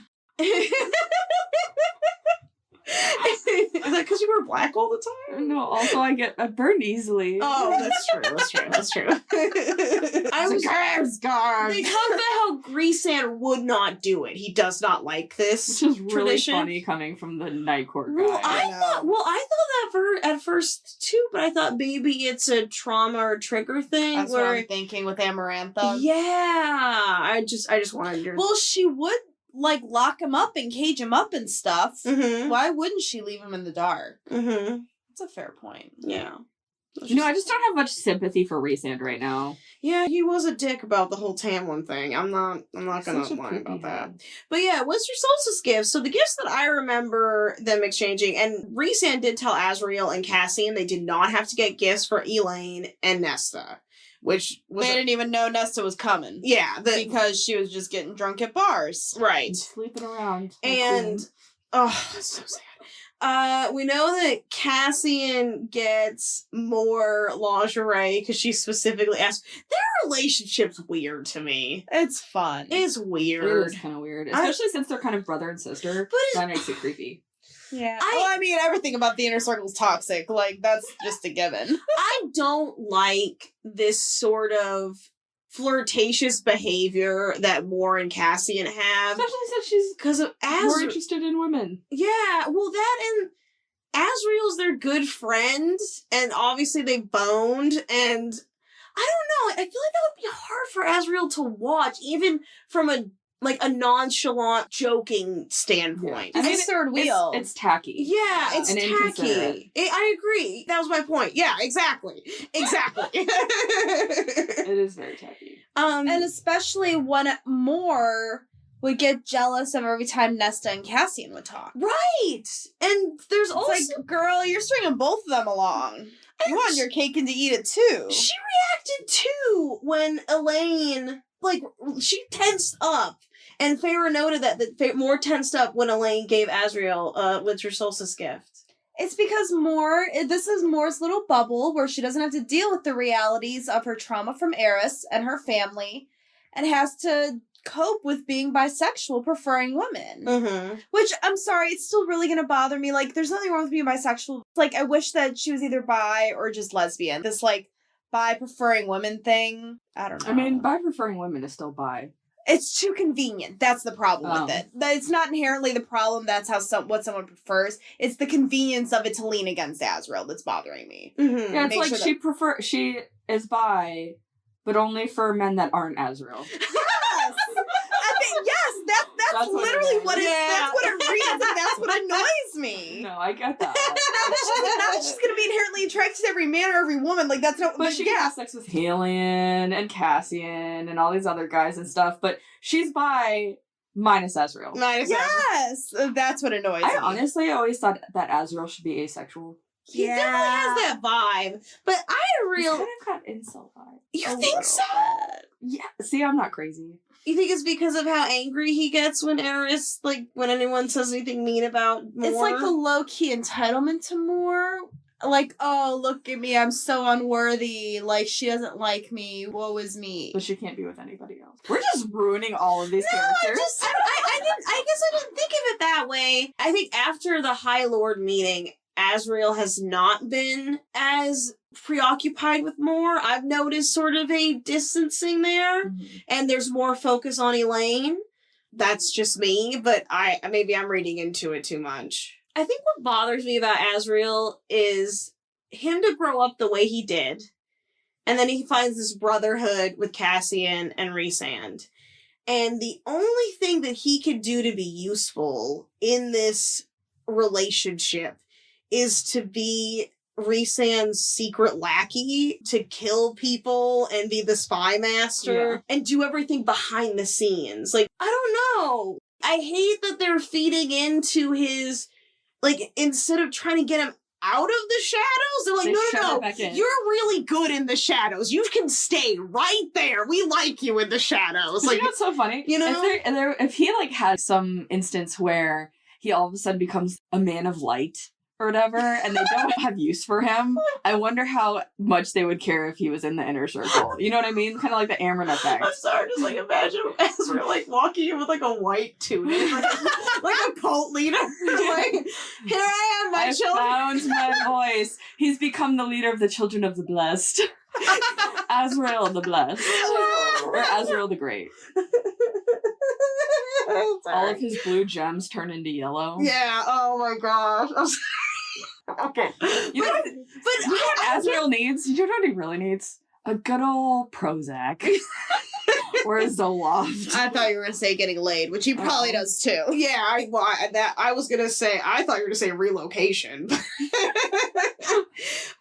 Is that because you wear black all the time? No, also I burn easily. Oh, that's true. That's true. I was guard. They talk about how Greasan would not do it. He does not like this Which is really tradition. funny coming from the Night Court guy. Well, I thought that at first too, but I thought maybe it's a trauma or trigger thing. That's where, what I'm thinking with Amarantha. yeah, I just wanted to. Well, she would, like, lock him up and cage him up and stuff. Mm-hmm. Why wouldn't she leave him in the dark? Mm-hmm. That's a fair point. Yeah. You know, I just don't have much sympathy for Rhysand right now. Yeah, he was a dick about the whole Tamlin thing. I'm not gonna Such a lie creepy about that. head. But yeah, Winter Solstice gifts. So the gifts that I remember them exchanging, and Rhysand did tell Azriel and Cassian they did not have to get gifts for Elaine and Nesta, which was They didn't even know Nesta was coming. yeah, Because she was just getting drunk at bars. right. Sleeping around. And oh, that's so sad. We know that Cassian gets more lingerie because she specifically asked. Their relationship's weird to me. It's fun. It's it weird. is kind of weird. Especially since they're kind of brother and sister. But it's- That makes it creepy. Yeah. I mean, everything about the inner circle is toxic. Like, that's just a given. I don't like this sort of flirtatious behavior that Moore and Cassian have. Especially since she's Because of more interested in women. Yeah, well, that and Azriel's their good friend, and obviously they boned, and I don't know, I feel like that would be hard for Azriel to watch, even from a nonchalant, joking standpoint. I mean, third wheel. It's tacky. Yeah, it's And tacky. inconsiderate. I agree. That was my point. Yeah, exactly. Exactly. It is very tacky. And especially when Moore would get jealous of every time Nesta and Cassian would talk. right. And there's also It's like, girl, you're stringing both of them along. You want your cake and to eat it too. she reacted too when Elaine, she tensed up. And Faerie noted that Moore tensed up when Elaine gave Azriel a Winter Solstice gift. It's because this is Moore's little bubble where she doesn't have to deal with the realities of her trauma from Eris and her family and has to cope with being bisexual, preferring women. Mm-hmm. Which, I'm sorry, it's still really gonna bother me. Like, there's nothing wrong with being bisexual. Like, I wish that she was either bi or just lesbian. This, like, bi preferring women thing. I don't know. I mean, bi preferring women is still bi. It's too convenient. That's the problem with it. It's not inherently the problem. That's what someone prefers. It's the convenience of it to lean against Azrael that's bothering me. Mm-hmm. Yeah, it's like she is bi, but only for men that aren't Azrael. That's literally what it that's what it reads, and that's what annoys me. No, I get that. Not she's gonna be inherently attracted to every man or every woman. Like, that's not. But she can have sex with Helion and Cassian and all these other guys and stuff. But she's bi minus Azrael. Yes, that's what annoys me. I honestly always thought that Azrael should be asexual. He definitely has that vibe, but I He's kind of got incel vibe. You think so? Yeah. See, I'm not crazy. You think it's because of how angry he gets when Eris, like, when anyone says anything mean about Moore? It's like the low-key entitlement to Moore. Like, oh, look at me, I'm so unworthy. Like, she doesn't like me. Woe is me. But she can't be with anybody else. We're just ruining all of these characters. I guess I didn't think of it that way. I think after the High Lord meeting, Azrael has not been as preoccupied with Moore. I've noticed sort of a distancing there, and there's more focus on Elaine. That's just me, but maybe I'm reading into it too much. I think what bothers me about Azrael is him to grow up the way he did, and then he finds this brotherhood with Cassian and Rhysand. And the only thing that he could do to be useful in this relationship is to be Rhysand's secret lackey, to kill people and be the spy master and do everything behind the scenes. Like, I don't know. I hate that they're feeding into his, like, instead of trying to get him out of the shadows, they're like, no, you're really good in the shadows. You can stay right there. We like you in the shadows. Like, you know what's so funny? You know? If he, like, has some instance where he all of a sudden becomes a man of light, or whatever, and they don't have use for him, I wonder how much they would care if he was in the inner circle. You know what I mean? Kind of like the Amryn effect. I'm sorry, just like imagine Ezra like walking in with like a white tunic, like a cult leader. Like, here I am, my children. I found my voice. He's become the leader of the children of the blessed. Azrael the blessed. Or Azrael the Great. All of his blue gems turn into yellow. Yeah, oh my gosh. Okay. You know what Azrael needs? You know what he really needs? A good old Prozac. Or a Zoloft. I thought you were going to say getting laid, which he probably does too. Yeah, I thought you were going to say relocation.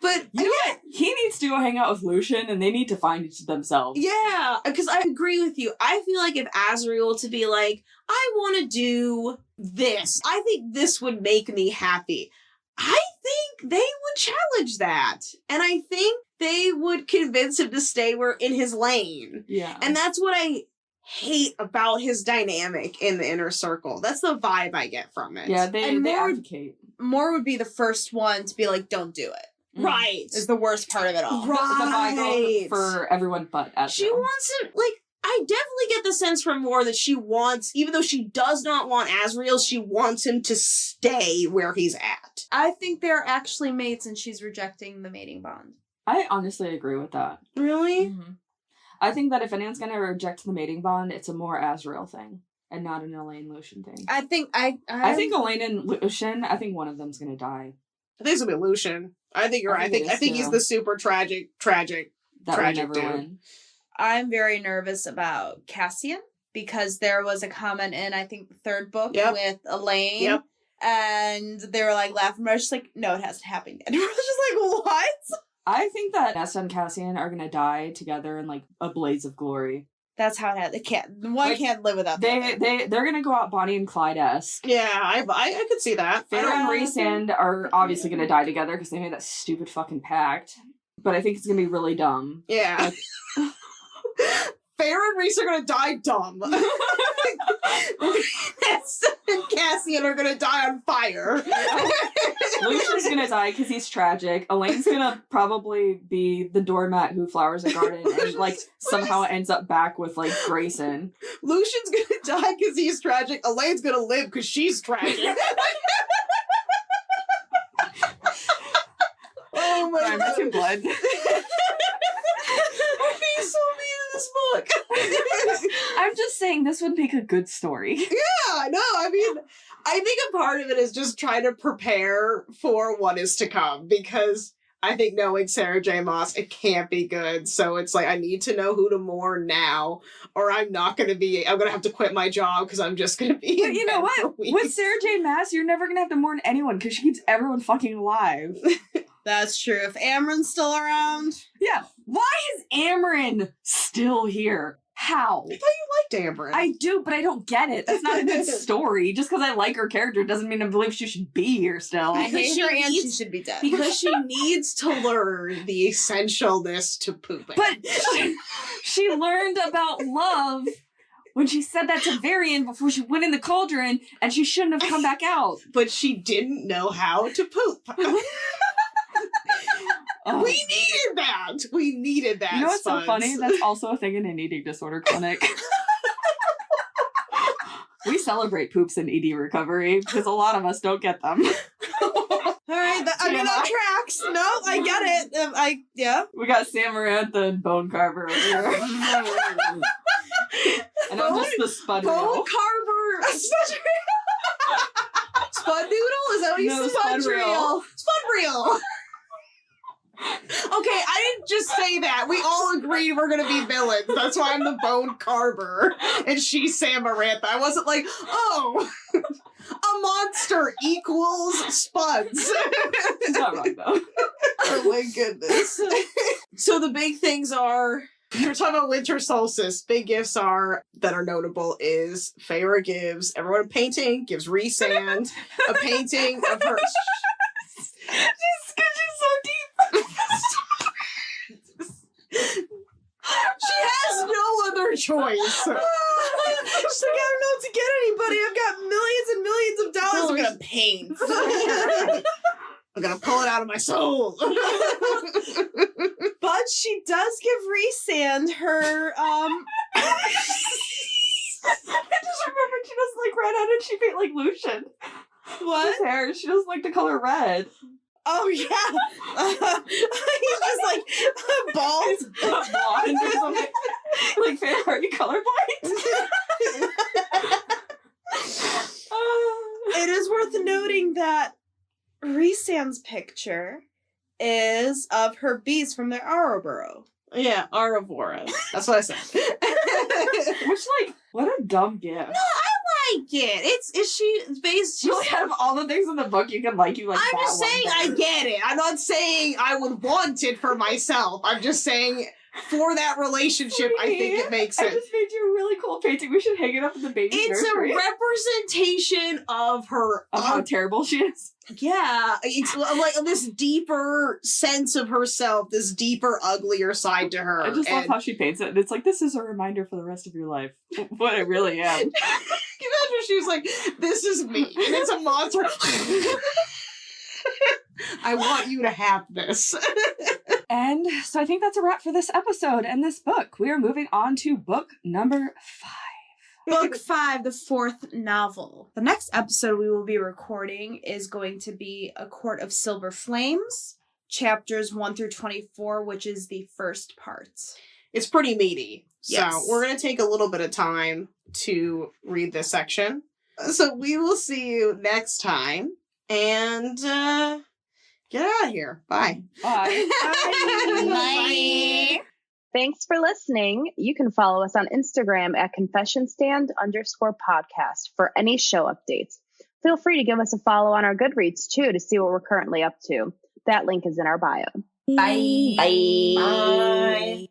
But you know what? He needs to go hang out with Lucian, and they need to find themselves. Yeah, because I agree with you. I feel like if Azrael to be like, I want to do this, I think this would make me happy. I think they would challenge that. And I think they would convince him to stay in his lane. Yeah. And that's what I hate about his dynamic in the inner circle. That's the vibe I get from it. Yeah, they advocate. Moore would be the first one to be like, don't do it. Right. Is the worst part of it all. Right. For everyone but Azrael. She wants him, like, I definitely get the sense from Moore that she wants, even though she does not want Azrael, she wants him to stay where he's at. I think they're actually mates and she's rejecting the mating bond. I honestly agree with that. Really? Mm-hmm. I think that if anyone's going to reject the mating bond, it's a more Azrael thing and not an Elaine Lucian thing. I think Elaine and Lucian, I think one of them's going to die. I think it's going to be Lucian. I think you're right. I think he's the super tragic that dude. Win. I'm very nervous about Cassian because there was a comment in, I think, the third book with Elaine. Yep. And they were like laughing. I was just like, no, it hasn't happened yet. And I was just like, what? I think that Nesta and Cassian are going to die together in like a blaze of glory. That's how it has. One can't live without they're going to go out Bonnie and Clyde-esque. Yeah, I could see that. Faerie and Rhysand are obviously going to die together because they made that stupid fucking pact. But I think it's going to be really dumb. Yeah. Faerie and Rhys are gonna die dumb. Nesta and Cassian are gonna die on fire. Lucian's gonna die because he's tragic. Elaine's gonna probably be the doormat who flowers a garden and like somehow ends up back with like Grayson. Lucian's gonna die because he's tragic. Elaine's gonna live because she's tragic. Oh my Sorry, god. I'm blood. I'm being so mean in this book. I'm just saying this would make a good story. Yeah, no, I mean, I think a part of it is just trying to prepare for what is to come, because I think knowing Sarah J. Maas, it can't be good. So it's like, I need to know who to mourn now, or I'm going to have to quit my job because I'm just going to be. But you know what? With Sarah J. Maas, you're never going to have to mourn anyone because she keeps everyone fucking alive. That's true. If Amren's still around. Yeah. Why is Amren still here? How? I thought you liked Amber. I do, but I don't get it. That's not a good story. Just because I like her character doesn't mean I believe she should be here still. I hate her and she needs- should be dead. Because she needs to learn the essentialness to pooping. But she learned about love when she said that to Varian before she went in the cauldron, and she shouldn't have come back out. But she didn't know how to poop. Oh. We needed that. We needed that. You know what's Spuds. so funny? That's also a thing in an eating disorder clinic. We celebrate poops in ED recovery because a lot of us don't get them. All right, I mean, that tracks. No, I get it. Yeah. We got Samarantha and Bone Carver over here. And I'm just the spud Bone reel. Carver. Spud Noodle? Is that what you No, said? Spud Reel. Spud Reel. Okay, I didn't just say that. We all agreed we're gonna be villains. That's why I'm the Bone Carver and she's Samarantha. I wasn't like, oh, a monster equals Spuds. It's not wrong though. Oh my goodness. So the big things are, we're talking about winter solstice. Big gifts are that are notable is Faerie gives everyone a painting, gives Rhysand a painting of her. She's so deep. She has no other choice. She's like, I don't know what to get anybody. I've got millions and millions of dollars. I'm gonna paint. I'm gonna pull it out of my soul. But she does give Rhysand her, I just remembered she doesn't like red and she paint like Lucian. what? His hair, she doesn't like the color red. Oh, yeah. He's just like bald. Blonde or something. Like, are you colorblind? It is worth noting that Rhysand's picture is of her bees from their Ouroboros. Yeah, Aurora. That's what I said. Which, like, what a dumb gift. No, I like it. She's based. You like, out of all the things in the book you can like, you like I'm that just one saying better. I get it. I'm not saying I would want it for myself. I'm just saying for that relationship, I think it makes I sense. just made you a really cool painting. We should hang it up in the baby It's nursery. a representation of her. Of how terrible she is. Yeah, it's like this deeper sense of herself, this deeper, uglier side to her. I just love and how she paints it. And it's like, this is a reminder for the rest of your life. What I really am. Can you imagine she was like, this is me, and it's a monster. I want you to have this. And so I think that's a wrap for this episode and this book. We are moving on to book number 5. Book 5, the 4th novel. The next episode we will be recording is going to be A Court of Silver Flames, chapters 1 through 24, which is the first part. It's pretty meaty. Yes. So we're going to take a little bit of time to read this section. So we will see you next time. And get out of here. Bye. Bye. Bye. Thanks for listening. You can follow us on Instagram at confessionstand_podcast for any show updates. Feel free to give us a follow on our Goodreads too to see what we're currently up to. That link is in our bio. Bye. Bye.